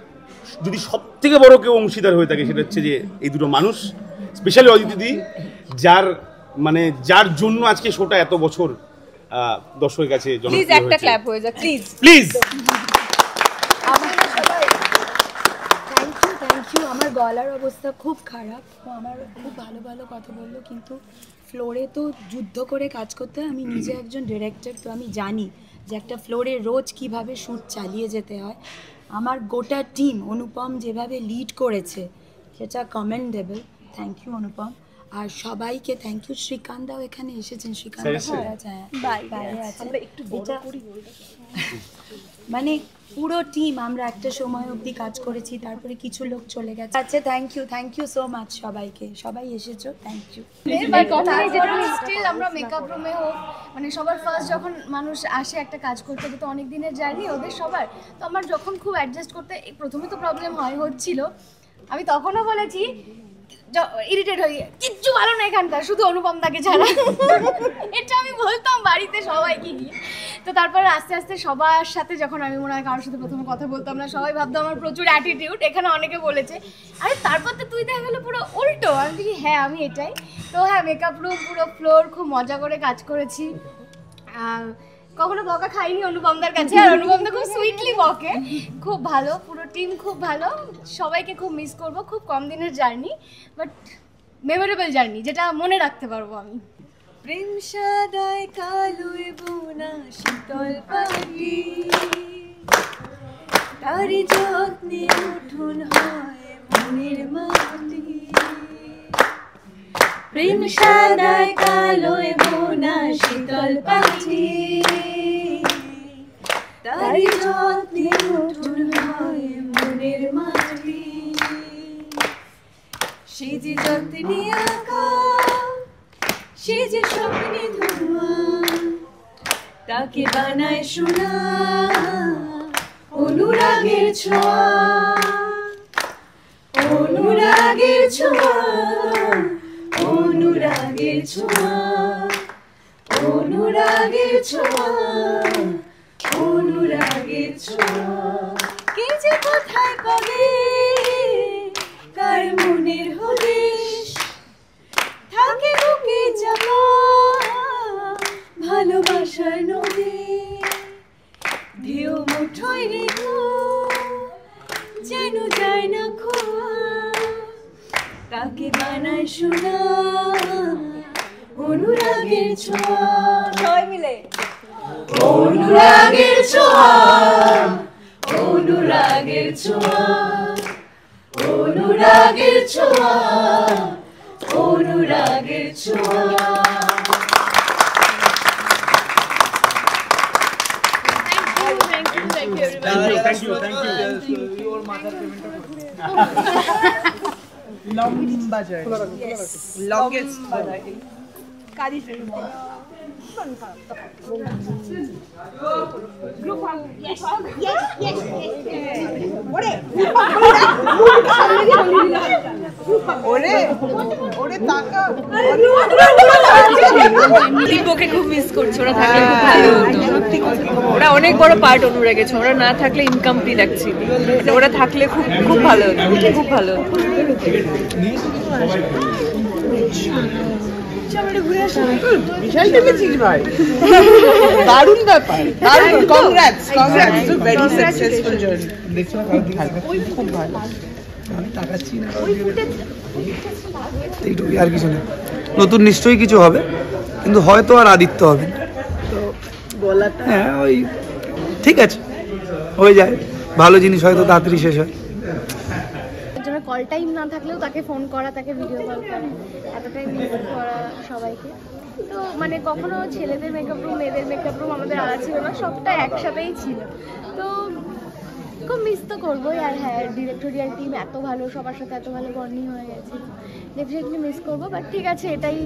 যদি সব থেকে বড় কেউ অংশীদার হয়ে থাকে, সেটা হচ্ছে যে এই দুটো মানুষ, স্পেশালি অদিতি, যার জন্য আজকে শোটা এত বছর দর্শকের কাছে জনপ্রিয় হয়েছে। একটা ক্ল্যাপ হয়ে যাক প্লিজ। Thank you. আমার গলার অবস্থা খুব খারাপ, আমার খুব ভালো ভালো কথা বললো, কিন্তু ফ্লোরে তো যুদ্ধ করে কাজ করতে হয়। আমি নিজে একজন ডিরেক্টর, তো আমি জানি যে একটা ফ্লোরে রোজ কিভাবে শ্যুট চালিয়ে যেতে হয়। আমার গোটা টিম অনুপম যেভাবে লিড করেছে সেটা কমেন্ডেবল। থ্যাংক ইউ অনুপম। আর সবাইকে থ্যাংক ইউ। শ্রীকান্তাও এখানে এসেছেন, শ্রীকান্ত বাইরে আছে। মানে পুরো টিম আমরা একটা সময় অবধি কাজ করেছি, তারপরে কিছু লোক চলে গেছে। আচ্ছা থ্যাংক ইউ সো মাচ সবাইকে, সবাই এসেছো, থ্যাংক ইউ। স্টিল আমরা মেকআপ রুমে হোক, মানে সবার ফার্স্ট যখন মানুষ আসে একটা কাজ করতে, তো অনেক দিনের জার্নি ওদের সবার, তো আমার যখন খুব অ্যাডজাস্ট করতে প্রথমে তো প্রবলেম হচ্ছিল, আমি তখনও বলেছি ইরিটেট হয়ে, কিচ্ছু ভালো না এখানকার, শুধু অনুপম দাকে ছাড়া। এটা আমি বলতাম বাড়িতে সবাইকে গিয়ে। তো তারপরে আস্তে আস্তে সবার সাথে যখন আমি মনে হয় কারোর সাথে প্রথমে কথা বলতাম না, সবাই ভাবতো আমার প্রচুর অ্যাটিটিউড। এখানে অনেকে বলেছে, আরে তারপর তো তুই দেখা গেলো পুরো উল্টো। আমি দেখি হ্যাঁ আমি এটাই। তো হ্যাঁ, মেকআপ রুম পুরো ফ্লোর খুব মজা করে কাজ করেছি। কখনো বকা খাইনি অনুপমদার কাছে, আর অনুপমদা খুব সুইটলি বকে। খুব ভালো, পুরো টিম খুব ভালো, সবাইকে খুব মিস করব। খুব কম দিনের জার্নি, বাট মেমোরেবল জার্নি, যেটা মনে রাখতে পারবো আমি। প্রেম সাদায় কালোয় বোনা শীতল পাটি, তারি যত্নে উঠুন হয় মনের মাটি। প্রেম সাদায় কালোয় বোনা শীতল পাটি, তারি যত্নে উঠুন হয় মনের মাটি। সে যে যত্নে আঁকা, সে যে স্বপ্নে ধোয়া, তাকে বানায় সোনা অনুরাগের ছোঁয়া, অনুরাগের ছোঁয়া, অনুরাগের ছোঁয়া, অনুরাগের ছোঁয়া, অনুরাগের ছোঁয়া। কে যে কোথায় কবে কার মনের হদিশ, থাকে বুকে যাওয়া ভালোবাসার নদী। ঢেউ মুঠোয় রেখো যেন যায় না খোয়া, তাকে বানায় সোনা অনুরাগের ছোঁয়া। সবাই মিলে অনুরাগের ছোঁয়া, অনুরাগের ছোঁয়া, অনুরাগের ছোঁয়া, অনুরাগের ছোঁয়া। Thank you. লম্বা জার্নি লংগেস্ট কাজী ওকে খুব মিস করছে, ওরা থাকলে খুব ভালো হতো। ওরা অনেক বড় পার্ট অনুরাগের, ওরা না থাকলে ইনকমপ্লিট লাগছে, ওরা থাকলে খুব খুব ভালো হতো, খুব ভালো হতো। দারুণ ব্যাপার, দারুণ, congrats, congrats, very successful journey. খুব ভালো। আমি তাকাচ্ছি না, এইটুকুই, আর কিছু না। নতুন নিশ্চয়ই কিছু হবে, কিন্তু হয়তো আর আদিত্য হবে না। তো গলাটা হ্যাঁ, ওই ঠিক আছে, হয়ে যায়, ভালো জিনিস হয়তো তাড়াতাড়ি শেষ হয়। কল টাইম না থাকলেও তাকে ফোন করা, তাকে ভিডিও কল করা, এতটাই মিস করা সবাইকে। তো মানে কখনো ছেলেদের মেকআপ রুম, মেয়েদের মেকআপ রুম আমাদের আলাদা ছিল না, সবটা একসাথেই ছিল। তো খুব মিস তো করবোই। আর হ্যাঁ, ডিরেক্টোরিয়াল টিম এত ভালো, সবার সাথে এত ভালো বন্ডিং হয়ে গেছে, ডেফিনেটলি মিস করবো। বাট ঠিক আছে, এটাই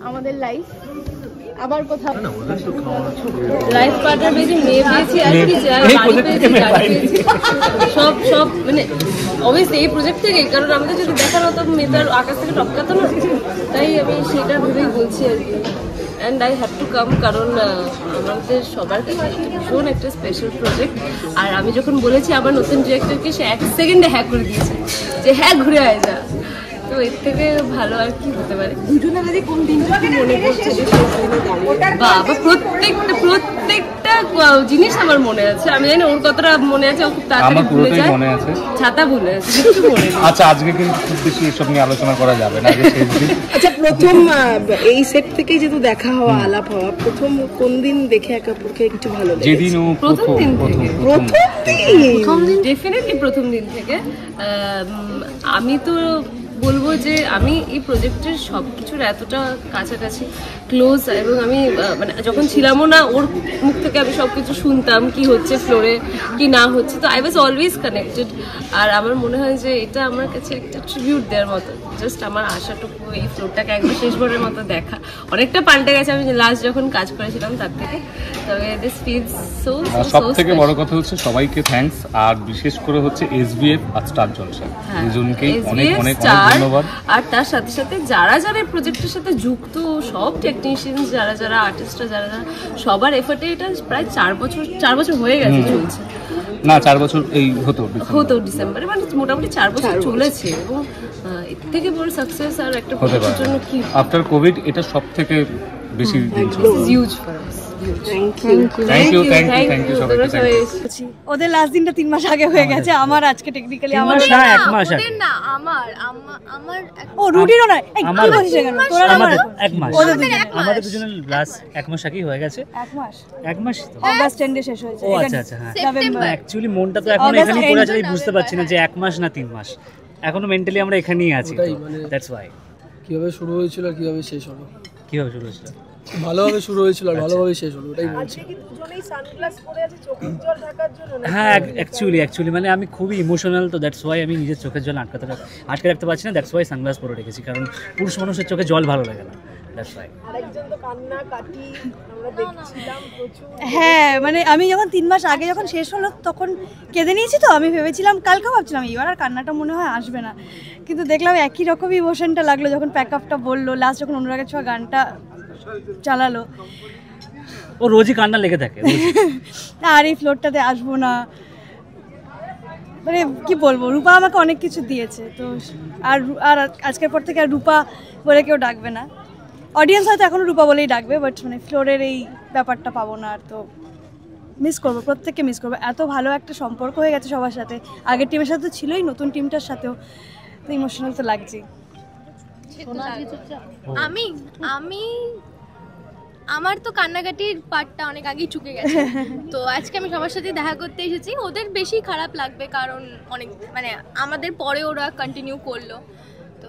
আমাদের লাইফ। আবার কোথাও লাইফ পার্টনার পেয়েছি, মেয়ে পেয়েছি, আর কি চাই, বাড়ি পেয়েছি, গাড়ি পেয়েছি, সব সব মানে অবভিয়াসলি এই প্রজেক্ট থেকে। কারণ আমাদের যদি দেখানো হতো মেয়ে তার আকাশ থেকে টপকাতো না, তাই আমি সেটা ভেবেই বলছি আর কি। And I have to come, কারণ আমাদের সবার কাছে ভীষণ একটা স্পেশাল প্রজেক্ট। আর আমি যখন বলেছি আমার নতুন ডিরেক্টরকে, সে 1 সেকেন্ডে হ্যাক করে দিয়েছে যে হ্যাঁ ঘুরে আয় যা। তো এর থেকে ভালো আর কি হতে পারে। দুজনের কাছে কোন দিনটা কি মনে পড়ছে যে বাবা, প্রত্যেকটা জিনিস আমার মনে আছে। আমি জানি ওর কতটা মনে আছে, ও খুব তাড়াতাড়ি ভুলে যায়। ছাতা ভুলে আছে, কিছু মনে নেই। আচ্ছা, আজকে কিন্তু খুব বেশি এসব নিয়ে আলোচনা করা যাবে না। আচ্ছা, প্রথম এই সেট থেকেই যেহেতু দেখা হওয়া, আলাপ হওয়া, প্রথম কোন দিন দেখে একে অপরকে একটু ভালো লেগেছে? যেদিন ও প্রথম দিন থেকে, ডেফিনেটলি প্রথম দিন থেকে। আমি তো বলবো যে আমি এই প্রজেক্টের সব কিছুর এতটা কাছাকাছি ক্লোজ, এবং আমি মানে যখন ছিলামও না, ওর মুখ থেকে আমি সব কিছু শুনতাম, কি হচ্ছে ফ্লোরে, কি না হচ্ছে। তো আই ওয়াজ অলওয়েজ কানেক্টেড। আর আমার মনে হয় যে এটা আমার কাছে একটা ট্রিবিউট দেওয়ার মতো। জাস্ট আমার আশাটুকু এই ফ্লোরটাকে একবার শেষবারের মতো দেখা। অনেকটা পাল্টে গেছে আমি লাস্ট যখন কাজ করেছিলাম তার থেকে, তবে দিস ফিলস সো। সব থেকে বড় কথা হচ্ছে সবাইকে থ্যাঙ্কস, আর বিশেষ করে হচ্ছে SBF আর স্টার জলসা, দুজনকেই অনেক অনেক ধন্যবাদ। আর তার সাথে সাথে যারা যারা এই প্রজেক্টের সাথে যুক্ত, সব টেকনিশিয়ানস, যারা যারা আর্টিস্টরা, যারা যারা, সবার এফর্টে এটা প্রায় 4 বছর হয়ে গেছে চলছে। না, 4 বছর এই হতো ডিসেম্বরে, মানে মোটামুটি 4 বছর চলেছে। এবং এর থেকে বড় সাকসেস আর একটা প্রজেক্টের জন্য কি আফটার কোভিড এটা সব থেকে বেশি huge for us. Thank you সবাইকে। ওদের লাস্ট দিনটা 3 মাস আগে হয়ে গেছে, আমার আজকে টেকনিক্যালি আমার না 1 মাস আগে না, আমার ও রুটিরও না, এই কি বলিস কেন তোরা? আমাদের 1 মাস, আমাদের দুজনের লাস্ট 1 মাস আগেই হয়ে গেছে। 1 মাস তো অগাস্ট এন্ডে শেষ হয়েছে। ও আচ্ছা আচ্ছা, হ্যাঁ অ্যাকচুয়ালি মনটা তো এখন এখানেই পড়ে আছে, বুঝতে পারছি না যে 1 মাস না 3 মাস। এখনো মেন্টালি আমরা এখানেই আছি, দ্যাটস ওয়াই। কিভাবে শুরু হয়েছিল আর কিভাবে শেষ হলো? কিভাবে শুরু হয়েছিল? ভালোভাবে শুরু হয়েছিল আর ভালোভাবে শেষ হলো, ওটাই বলছি। হ্যাঁ অ্যাকচুয়ালি মানে আমি খুবই ইমোশনাল, তো দ্যাটস ওয়াই আমি নিজের চোখের জল আটকে রাখতে পারছি না। দ্যাটস ওয়াই সানগ্লাস পরে রেখেছি, কারণ পুরুষ মানুষের চোখে জল ভালো লাগে না, দ্যাটস ওয়াই। হ্যাঁ, মানে আমি যখন 3 মাস আগে যখন শেষ হলো তখন কেঁদে নিয়েছি। তো আমি ভেবেছিলাম, কালকে ভাবছিলাম এবার আর কান্নাটা মনে হয় আসবে না, কিন্তু দেখলাম একই রকম ইমোশনটা লাগলো যখন প্যাক আপটা বললো, লাস্ট যখন অনুরাগের ছোঁয়া গানটা চালালো। ও রোজই কান্না লেগে থাকে, আর এই ফ্লোরটাতে আসবো না, মানে কি বলবো, রূপা আমাকে অনেক কিছু দিয়েছে। তো আর আজকের পর থেকে আর রূপা বলে কেউ ডাকবে না। অডিয়েন্স হয়তো এখনও রূপা বলেই ডাকবে, বাট মানে ফ্লোরের এই ব্যাপারটা পাবো না আর। তো মিস করবো, প্রত্যেককে মিস করবো। এত ভালো একটা সম্পর্ক হয়ে গেছে সবার সাথে, আগের টিমের সাথে তো ছিলই, নতুন টিমটার সাথেও। তো ইমোশনাল তো লাগছেই। আমি আমার তো কান্নাকাটির পার্টটা অনেক আগেই চুকে গেছে। তো আজকে আমি সবার সাথে দেখা করতে এসেছি। ওদের বেশি খারাপ লাগবে, কারণ অনেক মানে আমাদের পরে ওরা কন্টিনিউ করলো। তো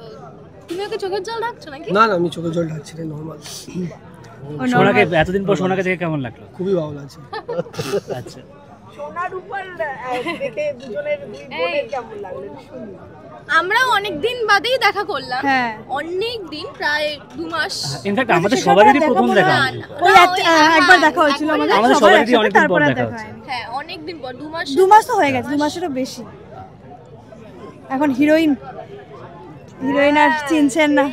তুমি ওকে চোখের জল ঢাকছো নাকি? না, আমি চোখের জল ঢাকছি না, নরমাল। সোনাকে এতদিন পর সোনাকে দেখে কেমন লাগলো? খুবই ভালো লাগছে। আচ্ছা, সোনার উপর দেখে দুজনের দুই বোনের কেমন লাগলো শুনি। আমরা অনেক দিন বাদেই দেখা করলাম, অনেক দিন, প্রায় 2 মাস। ইনফ্যাক্ট আমাদের সবারই প্রথম দেখা, ওই একবার দেখা হয়েছিল আমাদের সবারই অনেক দিন পর দেখা হচ্ছে। হ্যাঁ অনেক দিন পর, 2 মাস তো হয়ে গেছে, 2 মাসেরও বেশি। এখন হিরোইন আর চিনছেন না?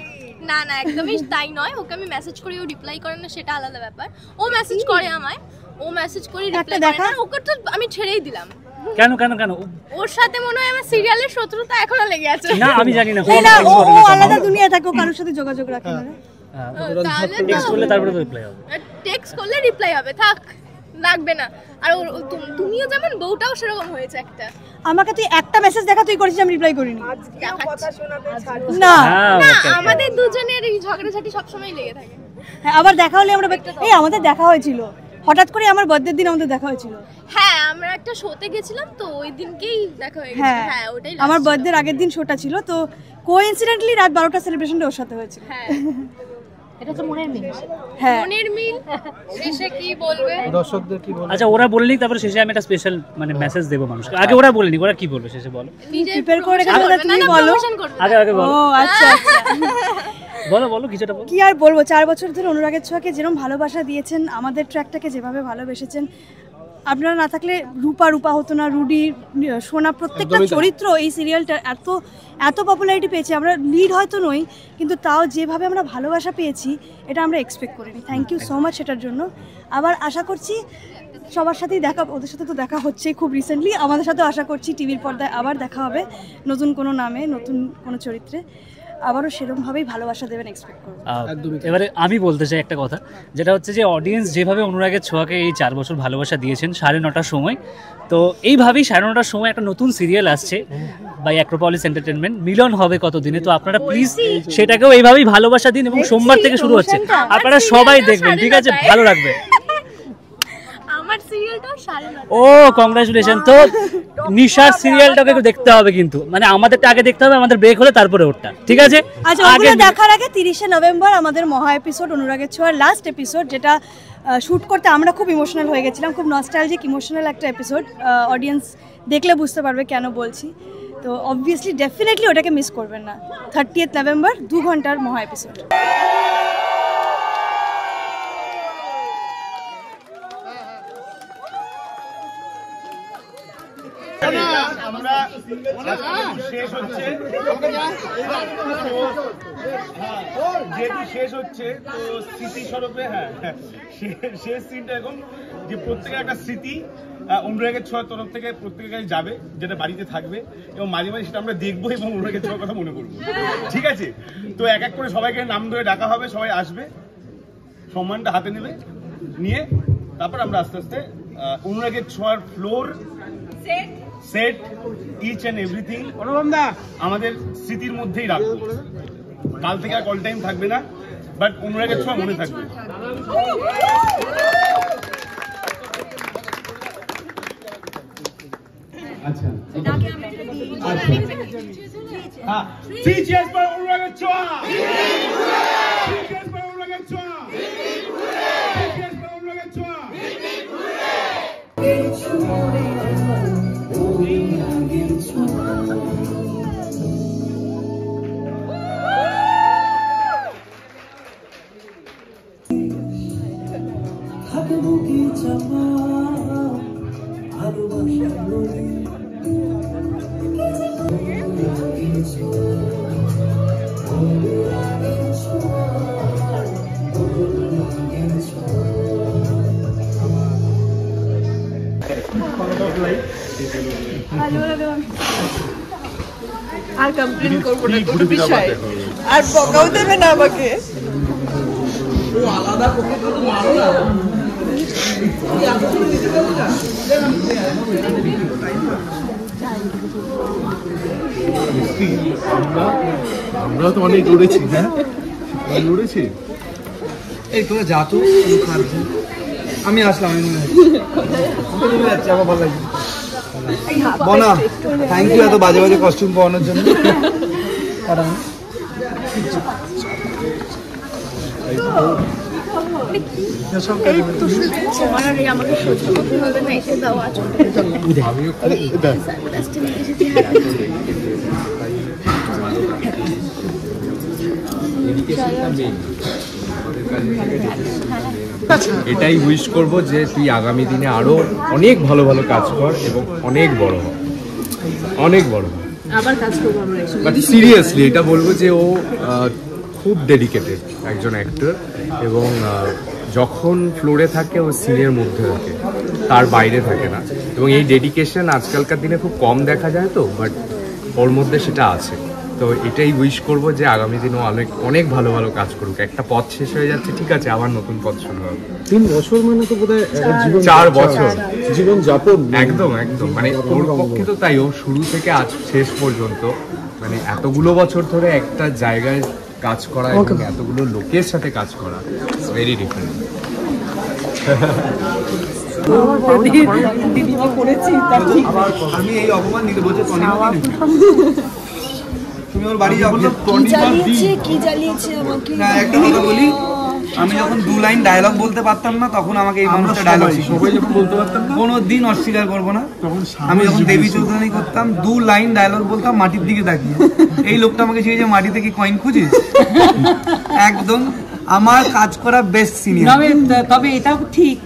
না না, একদমই তাই নয়। ওকে আমি মেসেজ করি, ও রিপ্লাই করে না, সেটা আলাদা ব্যাপার। ও মেসেজ করে আমায়, ও মেসেজ করে রিপ্লাই করে না, ওকে তো আমি ছেড়েই দিলাম। কেন ওর সাথে মনে হয় আমার সিরিয়ালের শত্রুতা এখনো লেগে আছে। না আমি জানি না, ও আলাদা দুনিয়া থাকে, ও কারোর সাথে যোগাযোগ রাখে না। টেক্সট করলে তারপরে রিপ্লাই হবে, টেক্সট করলে রিপ্লাই হবে, থাক লাগবে না। আর তুমিও যেমন বউটাও সেরকম হয়েছে একটা। আমাকে তুই একটা মেসেজ দেখা তুই করেছিস, আমি রিপ্লাই করিনি। কথা শোনাতে না আমাদের দুজনের এই ঝগড়াঝাটি সবসময় লেগে থাকে। হ্যাঁ আবার দেখা হলে আমরা আমাদের দেখা হয়েছিল হঠাৎ করে, আমার বার্থডের দিন আমাদের দেখা হয়েছিল। হ্যাঁ আমরা একটা শোতে গেছিলাম, তো ওই দিনকেই দেখা হয়ে গেছে। হ্যাঁ ওটাই আমার বার্থডের আগের দিন শোটা ছিল, তো কোইন্সিডেন্টলি রাত 12টা সেলিব্রেশনটা ওর সাথে হয়েছিল। হ্যাঁ এটা তো মনের মিল। হ্যাঁ মনের মিল। শেষে কি বলবে দর্শকদের, কি বলবে? আচ্ছা ওরা বললেই তারপরে শেষে আমি একটা স্পেশাল মানে মেসেজ দেব মানুষকে। আগে ওরা বলেনি, ওরা কি বলবে শেষে বলো। প্রিপেয়ার করে রেখে তুমি বলো আগে বলো। ও আচ্ছা বলো কিছুটা বলো। কি আর বলবো, 4 বছর ধরে অনুরাগের ছোঁয়াকে যেরকম ভালোবাসা দিয়েছেন, আমাদের ট্র্যাকটাকে যেভাবে ভালোবেসেছেন, আপনারা না থাকলে রূপা হতো না, রুডি, সোনা, প্রত্যেকটা চরিত্র এই সিরিয়ালটা এত পপুলারিটি পেয়েছে। আমরা লিড হয়তো নই, কিন্তু তাও যেভাবে আমরা ভালোবাসা পেয়েছি এটা আমরা এক্সপেক্ট করিনি। থ্যাংক ইউ সো মাচ সেটার জন্য। আবার আশা করছি সবার সাথেই দেখা, ওদের সাথে তো দেখা হচ্ছেই খুব রিসেন্টলি, আমাদের সাথেও আশা করছি টিভির পর্দায় আবার দেখা হবে, নতুন কোনো নামে, নতুন কোনো চরিত্রে। আবারও সেরকমভাবেই ভালোবাসা দেবেন এক্সপেক্ট করব। এবারে আমি বলতে চাই একটা কথা, যেটা হচ্ছে যে অডিয়েন্স যেভাবে অনুরাগের ছোঁয়াকে এই 4 বছর ভালোবাসা দিয়েছেন 9:30টার সময়, তো এইভাবেই 9:30টার সময় একটা নতুন সিরিয়াল আসছে বাই অ্যাক্রোপলিস এন্টারটেনমেন্ট, মিলন হবে কতদিনে। তো আপনারা প্লিজ সেটাকেও এইভাবেই ভালোবাসা দিন, এবং সোমবার থেকে শুরু হচ্ছে, আপনারা সবাই দেখবেন, ঠিক আছে? ভালো লাগবে। আমার সিরিয়ালটাও 9:30। ও কংগ্রাচুলেশন। তো নিশার সিরিয়ালটাকে একটু দেখতে হবে, কিন্তু মানে আমাদেরটা আগে দেখতে হবে, আমাদের ব্রেক হলে তারপরে ওরটা, ঠিক আছে? আচ্ছা ওগুলো দেখার আগে 30শে নভেম্বর আমাদের মহা এপিসোড, অনুরাগের ছোঁয়ার লাস্ট এপিসোড, যেটা শ্যুট করতে আমরা খুব ইমোশনাল হয়ে গেছিলাম, খুব নস্টালজিক ইমোশনাল একটা এপিসোড। অডিয়েন্স দেখলে বুঝতে পারবে কেন বলছি। তো অবভিয়াসলি ডেফিনেটলি ওটাকে মিস করবেন না। 30th নভেম্বর 2 ঘন্টার মহা এপিসোড। যেহেতু শেষ হচ্ছে, তো স্মৃতি স্বরূপে শেষ সিনটা এখন যে প্রত্যেকের একটা স্মৃতি অনুরাগের ছোঁয়ার তরফ থেকে প্রত্যেকের কাছে যাবে, যেটা বাড়িতে থাকবে, এবং মাঝে মাঝে সেটা আমরা দেখবো এবং অনুরাগের ছোঁয়ার কথা মনে করবো, ঠিক আছে? তো এক এক করে সবাইকে নাম ধরে ডাকা হবে, সবাই আসবে, সম্মানটা হাতে নেবে, নিয়ে তারপর আমরা আস্তে আস্তে অনুরাগের ছোঁয়ার floor, set, each and everything আমাদের স্মৃতির মধ্যেই রাখবো। কাল থেকে আর কল টাইম থাকবে না, বাট অনুরাগের ছোঁয়া মনে থাকবে। আচ্ছা হ্যাঁ, 3 cheers for অনুরাগের ছোঁয়া, 3 cheers for অনুরাগের ছোঁয়া, 3 cheers for অনুরাগের ছোঁয়া। আর কমপ্লেন করবো না কোনো বিষয়, আর বকাও দেবে না আমাকে। আলাদা আমরা তো অনেক লড়েছি। হ্যাঁ লড়েছি। এই তোরা যা তো আমি আসলাম, আমি যাচ্ছি, আমার ভালো লাগছে। বনা থ্যাংক ইউ এত বাজে বাজে কস্টিউম পাওয়ানোর জন্য। আমাকে সহ্য করতে হবে না, এসে দাও আজ। ডেডিকেশনটা মেইন। এটাই উইশ করব যে তুই আগামী দিনে আরো অনেক ভালো ভালো কাজ কর এবং অনেক বড় হ, অনেক বড় হ। আবার কাজ করবো আমরা। বাট সিরিয়াসলি এটা বলবো যে ও খুব ডেডিকেটেড একজন অ্যাক্টর এবং যখন ফ্লোরে থাকে ও সিনের মধ্যে থাকে, তার বাইরে থাকে না। এবং এই ডেডিকেশন আজকালকার দিনে খুব কম দেখা যায় তো, বাট ওর মধ্যে সেটা আছে। তো এটাই উইশ করব যে আগামী দিনেও অনেক অনেক ভালো ভালো কাজ করুক। একটা পথ শেষ হয়ে যাচ্ছে, ঠিক আছে, আবার নতুন পথ শুরু হবে। 3 বছর মানে তো বোধহয় 4 বছর জীবন যাপন। একদম একদম, মানে ওর পক্ষে তো তাই। ও শুরু থেকে আজ শেষ পর্যন্ত মানে এতগুলো বছর ধরে একটা জায়গায় কাজ করা এবং এতগুলো লোকের সাথে কাজ করা, ইটস ভেরি ডিফারেন্ট। আমি এই অপমান নিতে বলছি তুমি ওর বাড়ি যাও। কি জ্বালিয়েছে আমাকে? না, একটা কথা বলি, আমি যখন 2 লাইন ডায়লগ বলতে পারতাম না তখন আমাকে এই মানুষটা ডায়লগ সবাই যখন বলতে পারতাম না, কোনোদিন অস্বীকার করবো না। আমি যখন দেবী চৌধুরানী করতাম 2 লাইন ডায়লগ বলতাম মাটির দিকে তাকিয়ে। এই লোকটা আমাকে শিখেছে মাটিতে কি কয়েন খুঁজিস। একদম আমার কাজ করা বেস্ট সিনিয়র। তবে এটাও ঠিক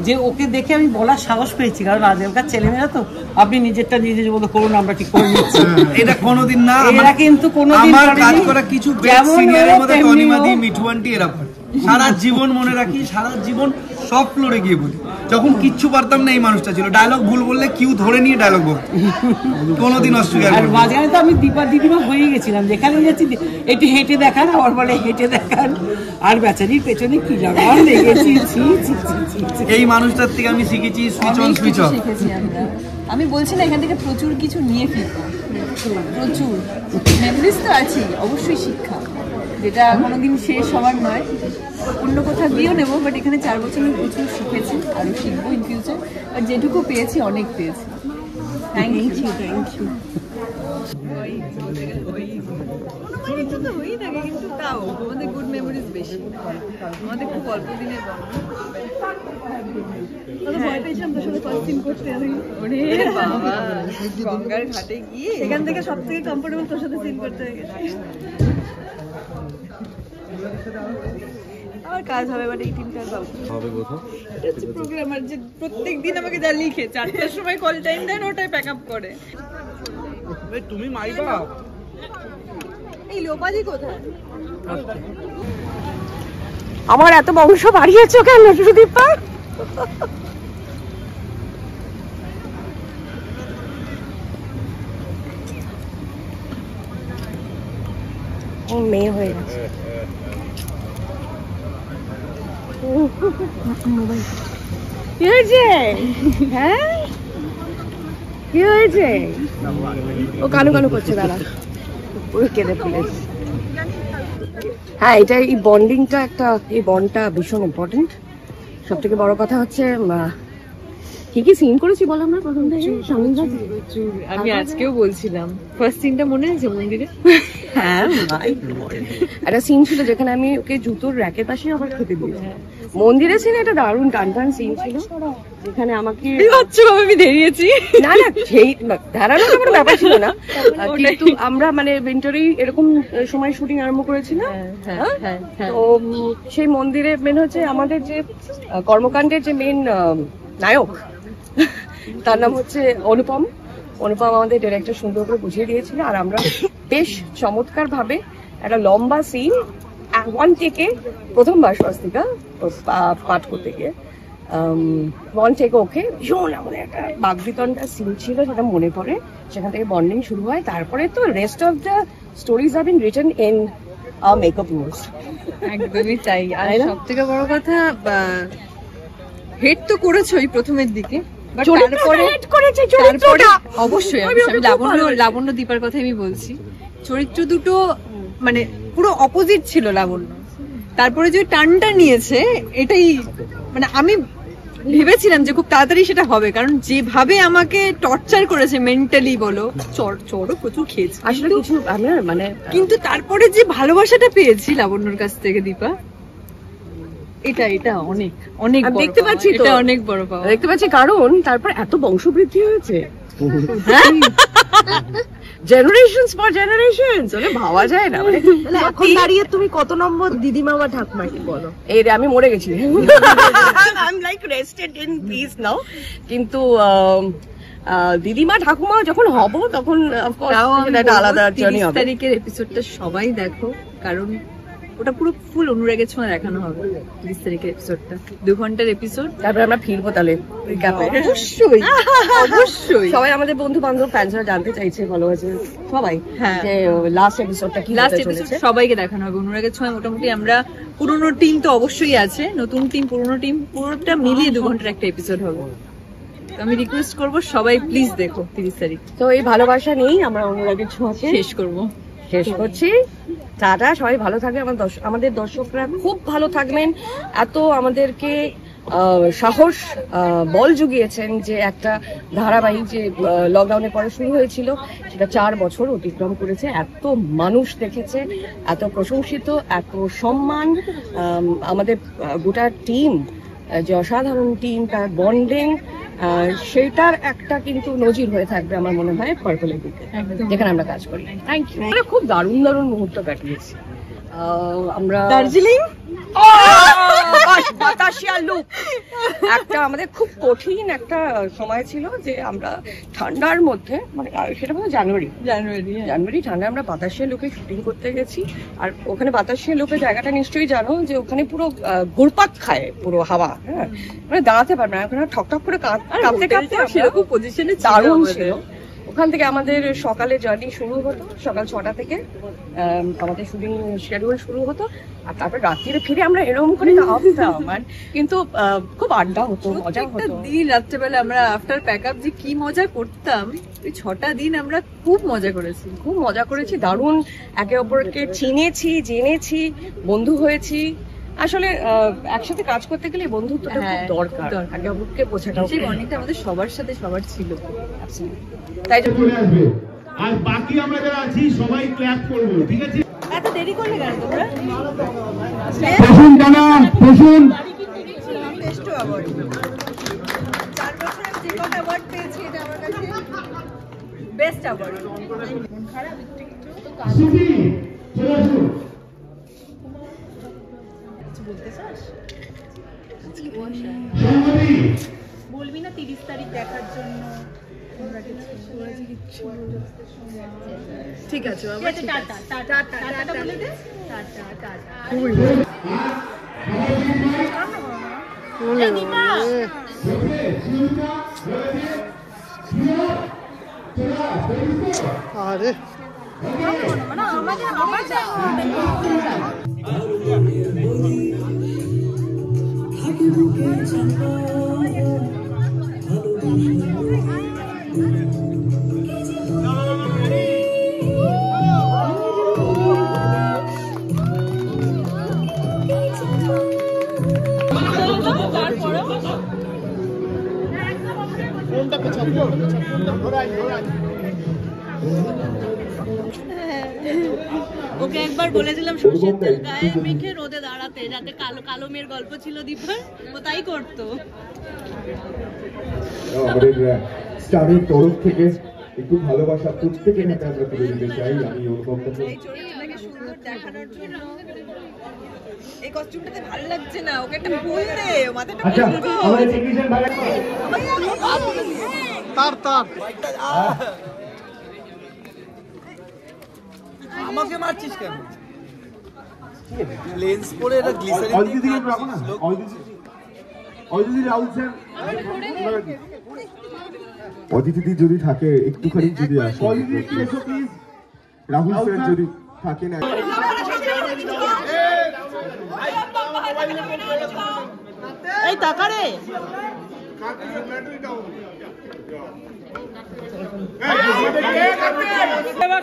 যে ওকে দেখে আমি বলার সাহস পেয়েছি, কারণ আজকালকার ছেলেমেয়েরা তো আপনি নিজেরটা নিজের মতো করুন, আমরা ঠিক করে নিচ্ছি। এটা কোনোদিন না, এরা কিন্তু কোনোদিন আমার কাজ করা কিছু বেস্ট সিনিয়রের মধ্যে টনিমাদি, মিঠু আন্টি এরা পড়ে। সারা জীবন মনে রাখি, সারা জীবন সব ফ্লোরে গিয়ে বলি। যখন কিচ্ছু পারতাম না এই মানুষটা ছিল, ডায়লগ ভুল বললে কিউ ধরে নিয়ে ডায়লগ বলতো, কোনোদিন অস্বীকার করতো না। মাঝখানে তো আমি দীপা দিদিমা হয়ে গেছিলাম, যেখানে যাচ্ছি একটু হেঁটে দেখান, আবার বলে হেঁটে দেখান, আর বেচারির পেছনে কি লাগান লেগেছি। এই মানুষটার থেকে আমি শিখেছি সুইচ অন সুইচ অফ। আমি বলছি না এখান থেকে প্রচুর কিছু নিয়ে ফিরবো, প্রচুর মেমোরিজ তো আছেই, অবশ্যই শিক্ষা, যেটা কোনোদিন শেষ হওয়ার নয়। অন্য কোথাও গিয়েও নেবো, বাট এখানে 4 বছর আমি প্রচুর শিখেছি, আরও শিখবো ইন ফিউচার। বাট যেটুকু পেয়েছি অনেক পেয়েছি। Thank you. তো হয়েই থাকে, কিন্তু তাও আমাদের গুড মেমোরিজ বেশি, আমাদের খুব অল্প দিনের ভয় পেয়েছিলাম তোর সাথে ফার্স্ট সিন করতে। ওরে বাবা, গঙ্গার ঘাটে গিয়ে সেখান থেকে সব থেকে কমফোর্টেবল তোর সাথে সিন করতে হয়ে গেছে। আমার কাজ হবে, বাট এই টিমটার হবে কোথাও প্রোগ্রামার যে প্রত্যেক দিন আমাকে যা লিখে 4টার সময় কল টাইম দেন, ওটাই প্যাক আপ করে। তুমি মাইবা এই লোপাজি কোথায়? আমার এত বংশ বাড়িয়েছো কেন সুদীপা? ও মেয়ে হয়ে গেছে। কি হয়েছে? হ্যাঁ কি হয়েছে? ও কানু কানু করছে, দাঁড়া ওই কেঁদে ফেলেছে। হ্যাঁ, এটা এই বন্ডিংটা, এই বন্ডটা ভীষণ ইম্পর্টেন্ট। সব থেকে বড় কথা হচ্ছে কি কি সিন করেছি বল আমরা প্রথম থেকে। আমি আজকেও বলছিলাম, ফার্স্ট সিনটা মনে আছে মন্দিরে? হ্যাঁ, একটা সিন ছিল যেখানে আমি ওকে জুতোর র্যাকের পাশে আবার খেতে দিয়েছি। মন্দিরে ছিল একটা দারুণ টান সিন ছিল, যেখানে আমাকে আমি দাঁড়িয়েছি। না না, সেই দাঁড়ানোর কোনো ব্যাপার ছিল না, কিন্তু আমরা মানে উইন্টারেই এরকম সময় শুটিং আরম্ভ করেছিলাম। তো সেই মন্দিরে মেন হচ্ছে আমাদের যে কর্মকাণ্ডের যে মেন নায়ক, তার নাম হচ্ছে অনুপম আমাদের ডিরেক্টর সুন্দর করে বুঝিয়ে দিয়েছিল। আর আমরা বেশ চমৎকার ভাবে একটা লম্বা সিন 1 টেকে, প্রথমবার স্বস্তিকা পাঠ করতে গিয়ে 1 টেকে ওকে ভীষণ আমাদের একটা বাগবিতণ্ডা সিন ছিল, সেটা মনে পড়ে। সেখান থেকে বন্ডিং শুরু হয়। তারপরে তো rest of the stories have been written in our makeup rooms. একদমই তাই। আর সব থেকে বড় কথা, হেড তো করেছোই প্রথমের দিকে, অবশ্যই লাবণ্য দীপার কথা আমি বলছি। চরিত্র দুটো মানে পুরো অপোজিট ছিল লাবণ্য, তারপরে যে টার্নটা নিয়েছে, এটাই মানে আমি ভেবেছিলাম যে খুব তাড়াতাড়ি সেটা হবে, কারণ যেভাবে আমাকে টর্চার করেছে মেন্টালি বলো, চড়ও প্রচুর খেয়েছি আসলে কিছু মানে, কিন্তু তারপরে যে ভালোবাসাটা পেয়েছি লাবণ্যর কাছ থেকে দীপা, এটা অনেক অনেক দেখতে পাচ্ছি, এটা অনেক বড় পাওয়া দেখতে পাচ্ছি। কারণ তারপর এত বংশবৃদ্ধি হয়েছে, জেনারেশনস ফর জেনারেশনস ওরে ভাবা যায় না। মানে এখন দাঁড়িয়ে তুমি কত নম্বর দিদিমা বা ঠাকুমা কি বলো? এই রে আমি মরে গেছি, I am like rested in peace now. কিন্তু দিদিমা ঠাকুমা যখন হব তখন একটা আলাদা জার্নি হবে। 30 তারিখের এপিসোডটা সবাই দেখো, কারণ ওটা পুরো ফুল অনুরাগের ছোঁয়া দেখানো হবে 30 তারিখের এপিসোডটা। 2 ঘন্টার এপিসোড, তারপরে আমরা ফিরবো তাহলে রিক্যাপে। অবশ্যই অবশ্যই সবাই আমাদের বন্ধু বান্ধব ফ্যান্সরা জানতে চাইছে, ভালো আছে সবাই যে লাস্ট এপিসোডটা কি লাস্ট এপিসোড সবাইকে দেখানো হবে অনুরাগের ছোঁয়া। মোটামুটি আমরা পুরোনো টিম তো অবশ্যই আছে, নতুন টিম পুরোনো টিম পুরোটা মিলিয়ে 2 ঘন্টার একটা এপিসোড হবে। আমি রিকোয়েস্ট করবো সবাই প্লিজ দেখো 30 তারিখ। তো এই ভালোবাসা নেই আমরা অনুরাগের ছোঁয়াকে শেষ করছি। টাটা, সবাই ভালো থাকবে। আমাদের দর্শকরা খুব ভালো থাকবেন। এত আমাদেরকে সাহস বল জুগিয়েছেন যে একটা ধারাবাহিক যে লকডাউনের পরে শুরু হয়েছিল সেটা 4 বছর অতিক্রম করেছে। এত মানুষ দেখেছে, এত প্রশংসিত, এত সম্মান। আমাদের গোটা টিম যে অসাধারণ টিম, তার বন্ডিং, সেটার একটা কিন্তু নজির হয়ে থাকবে আমার মনে হয় পার্পলের দিকে, যেখানে আমরা কাজ করি। Thank you. আমরা খুব দারুণ দারুণ মুহূর্ত কাটিয়েছি। আমরা দার্জিলিং বাতাসিয়া লুক একটা আমাদের খুব কঠিন একটা সময় ছিল যে আমরা ঠান্ডার মধ্যে, মানে সেটা বোধ জানুয়ারি ঠান্ডা, আমরা বাতাসিয়া লুকে শুটিং করতে গেছি। আর ওখানে বাতাসিয়া লুকের জায়গাটা নিশ্চয়ই জানো যে ওখানে পুরো ঘুরপাক খায় পুরো হাওয়া, হ্যাঁ, মানে দাঁড়াতে পারবে না, ওখানে ঠকঠক করে কাঁপতে কাঁপতে সেরকম পজিশনে দারুণ ছিল। ওখান থেকে আমাদের সকালে জার্নি শুরু হতো, সকাল 6টা থেকে আমাদের শুটিং শিডিউল শুরু হতো। আর তারপর রাত্রিরে ফিরে আমরা এরকম করে আসতাম, কিন্তু খুব আড্ডা হতো, মজা হতো। দিন রাত্রেবেলা আমরা আফটার প্যাক আপ যে কি মজা করতাম, ওই 6টা দিন আমরা খুব মজা করেছি, দারুণ একে অপরকে চিনেছি, জেনেছি, বন্ধু হয়েছি। আসলে একসাথে কাজ করতে গেলে বন্ধুত্বটা খুব দরকার, একে অপরকে বোঝাটা। সেই বন্ডিংটা আমাদের সবার সাথে সবার ছিল, তাই আর বাকি আমরা যারা আছি সবাই ক্ল্যাপ করব, ঠিক আছে? এত দেরি করলে কেন তোমরা? বসুন দাদা, বসুন। বেস্ট অ্যাওয়ার্ড 4 বছরে যে কটা অ্যাওয়ার্ড পেয়েছি, এটা আমার কাছে বেস্ট অ্যাওয়ার্ড। মন খারাপ একটু কাজ সুবি চলে আসুন। বলতে চাস? বলবি না 30 তারিখ দেখার জন্য? ঠিক আছে বাবা, টাটা টাটা টাটা বলে দে, টাটা টাটা। আরে ওকে একবার বলেছিলাম সর্ষের তেল গায়ে মেখে রোদে দাঁড়াতে, যাতে কালো কালো মেয়ের গল্প ছিল দীপার, ও তাই করতো। আমাদের স্টারের তরফ থেকে একটু ভালোবাসা প্রত্যেকের হাতে আমরা তুলে দিতে চাই। আমি অনুভব করছি এই চরিত্রটাকে সুন্দর দেখানোর জন্য এই কস্টিউমটাতে ভালো লাগছে না, ওকে একটা ফুল দে, মাথাটা আচ্ছা আমাদের টেকনিশিয়ান ভাই তার আমাকে মারছিস কেন? লেন্স পরে এটা গ্লিসারিন অজিত দিকে রাখো না, অজিত রাহুল স্যার, অতিথি যদি থাকে একটুখানি যদি আসে, রাহুল স্যার যদি থাকে না। এই টাকা রে সবার